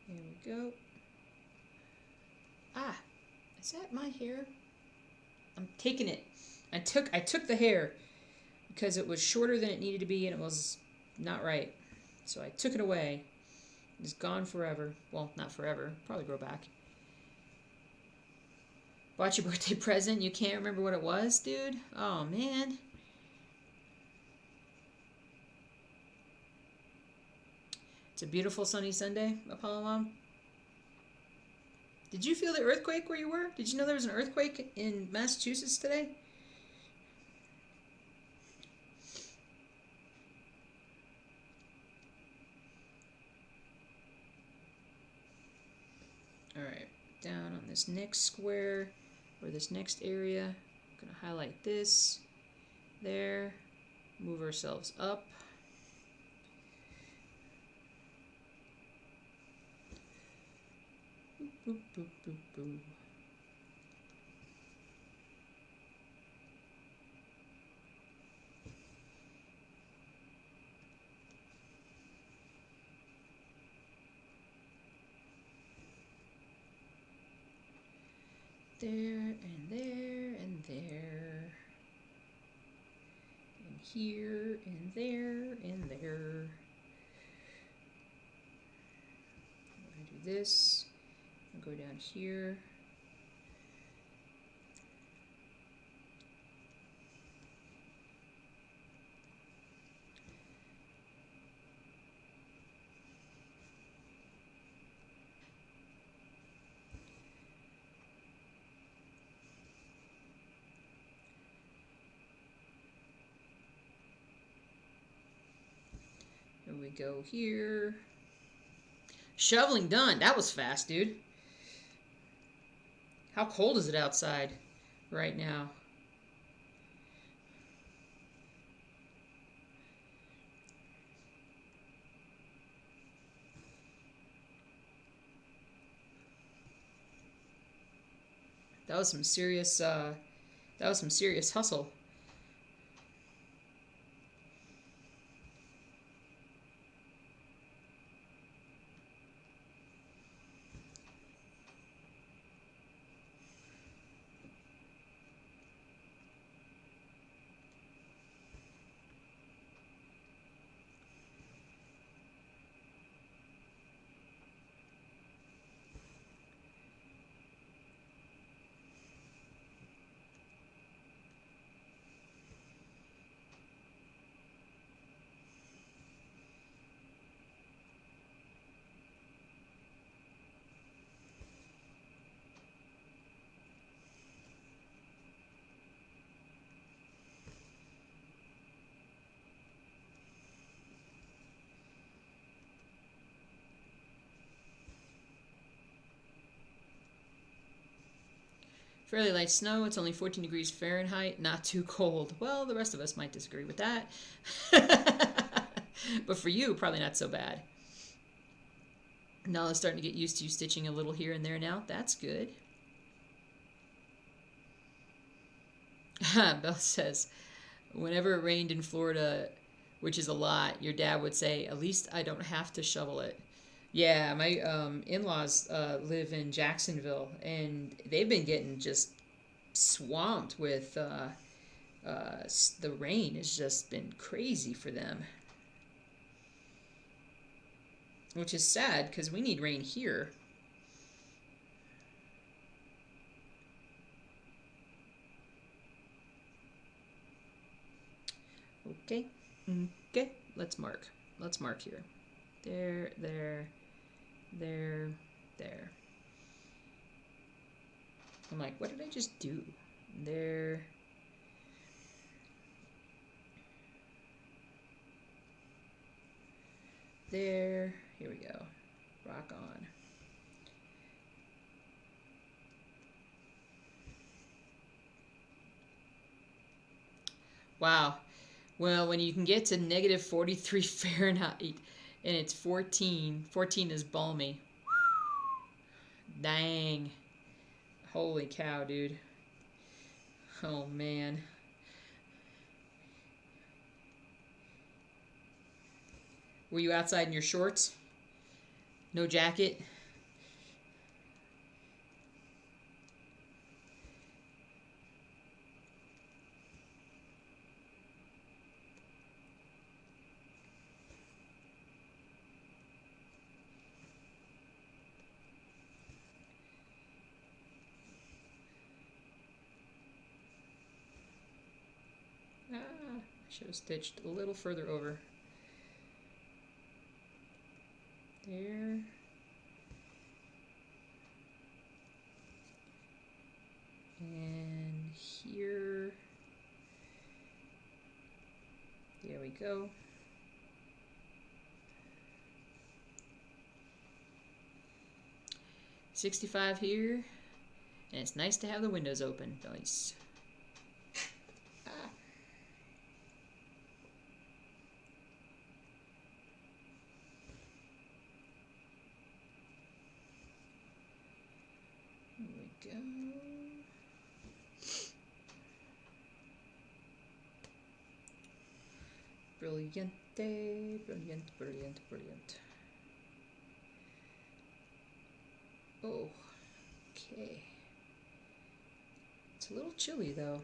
There we go. Ah, is that my hair? I'm taking it. I took the hair because it was shorter than it needed to be and it was not right. So I took it away. It's gone forever. Well, not forever. Probably grow back. Bought your birthday present. You can't remember what it was, dude? Oh, man. It's a beautiful sunny Sunday, Apollo Mom. Did you feel the earthquake where you were? Did you know there was an earthquake in Massachusetts today? Alright, down on this next square, or this next area, I'm going to highlight this, there, move ourselves up. Boop, boop, boop, boop, boop. There, and there, and there. And here, and there, and there. I'm going to do this. I'll go down here. And we go here. Shoveling done. That was fast, dude. How cold is it outside right now? That was some serious hustle. Fairly light snow. It's only 14 degrees Fahrenheit. Not too cold. Well, the rest of us might disagree with that. But for you, probably not so bad. Nala's starting to get used to you stitching a little here and there now. That's good. Belle says, whenever it rained in Florida, which is a lot, your dad would say, at least I don't have to shovel it. Yeah, my in-laws live in Jacksonville, and they've been getting just swamped with the rain has just been crazy for them, which is sad because we need rain here. Okay, okay, let's mark. Let's mark here. There, there, there, there. I'm like, what did I just do? There. There. Here we go. Rock on. Wow. Well, when you can get to negative 43 Fahrenheit and it's 14, 14 is balmy. Dang. Holy cow, dude. Oh, man. Were you outside in your shorts? No jacket? Ah, I should have stitched a little further over. There. And here. There we go. $65 here. And it's nice to have the windows open. Nice. Ah. There we go. Brilliante, brilliant, brilliant, brilliant. Oh, okay. It's a little chilly though.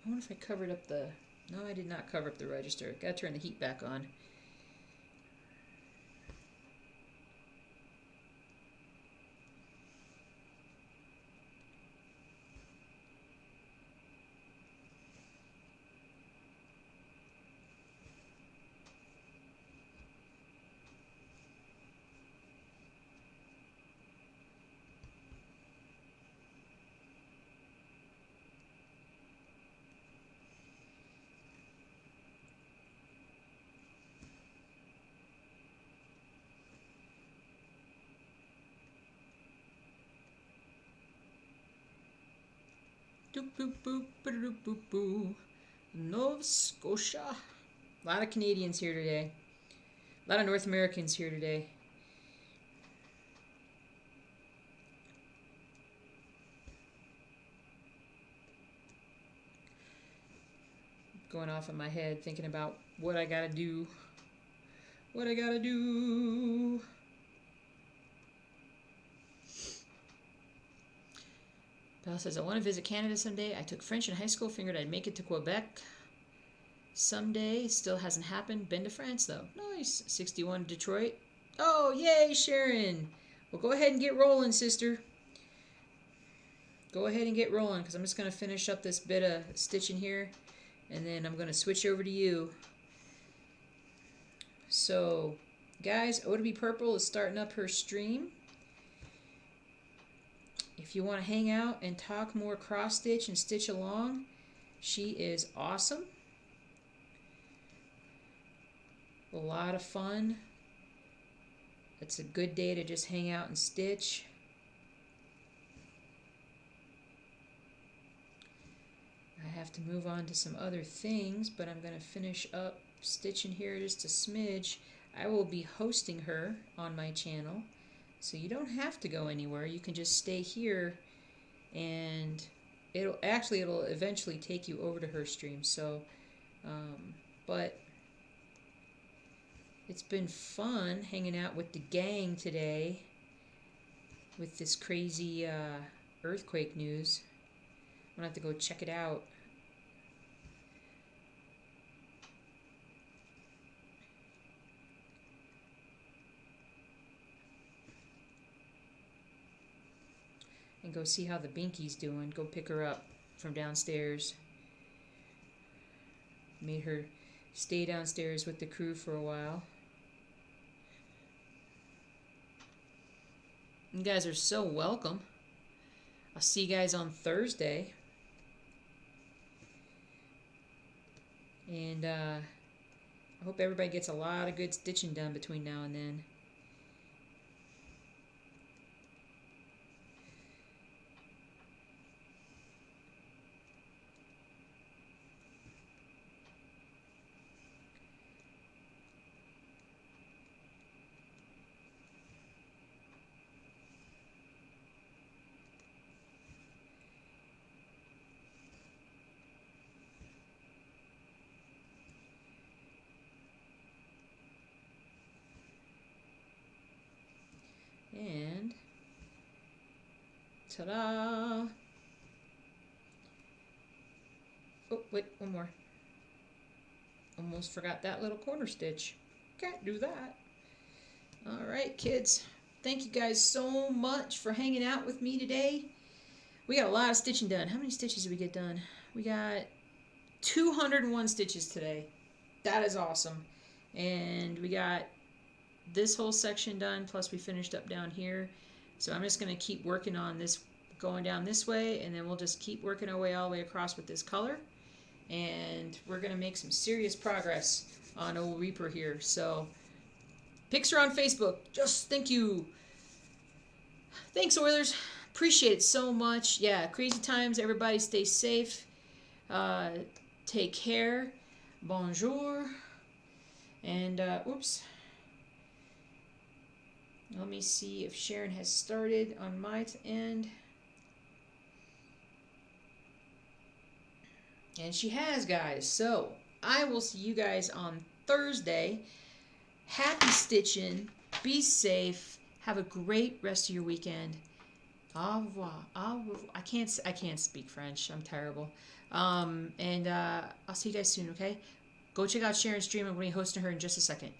I wonder if I covered up the... No, I did not cover up the register. Gotta turn the heat back on. Doop boop boop boop boop boop. Nova Scotia. A lot of Canadians here today. A lot of North Americans here today. Going off in my head thinking about what I gotta do. What I gotta do. Belle says, I want to visit Canada someday. I took French in high school, figured I'd make it to Quebec someday. Still hasn't happened. Been to France, though. Nice. 61 Detroit. Oh, yay, Sharon. Well, go ahead and get rolling, sister. Go ahead and get rolling, because I'm just going to finish up this bit of stitching here, and then I'm going to switch over to you. So, guys, O2B Purple is starting up her stream. If you want to hang out and talk more cross stitch and stitch along, she is awesome. A lot of fun. It's a good day to just hang out and stitch. I have to move on to some other things, but I'm going to finish up stitching here just a smidge. I will be hosting her on my channel, so you don't have to go anywhere. You can just stay here, and it'll eventually take you over to her stream. So, but It's been fun hanging out with the gang today with this crazy earthquake news. I'm going to have to go check it out. And go see how the Binky's doing. Go pick her up from downstairs. Made her stay downstairs with the crew for a while. You guys are so welcome. I'll see you guys on Thursday. And I hope everybody gets a lot of good stitching done between now and then. And ta-da! Oh, wait, one more. Almost forgot that little corner stitch. Can't do that. All right, kids. Thank you guys so much for hanging out with me today. We got a lot of stitching done. How many stitches did we get done? We got 201 stitches today. That is awesome. And we got this whole section done, plus we finished up down here. So I'm just going to keep working on this, going down this way, and then we'll just keep working our way all the way across with this color. And we're going to make some serious progress on old Reaper here. So pics are on Facebook. Just thank you. Thanks, Oilers. Appreciate it so much. Yeah, crazy times. Everybody stay safe. Take care. Bonjour. And, oops. Let me see if Sharon has started on my end. And she has, guys. So, I will see you guys on Thursday. Happy stitching. Be safe. Have a great rest of your weekend. Au revoir. Au revoir. I can't speak French. I'm terrible. And I'll see you guys soon, okay? Go check out Sharon's stream. I'm going to be hosting her in just a second.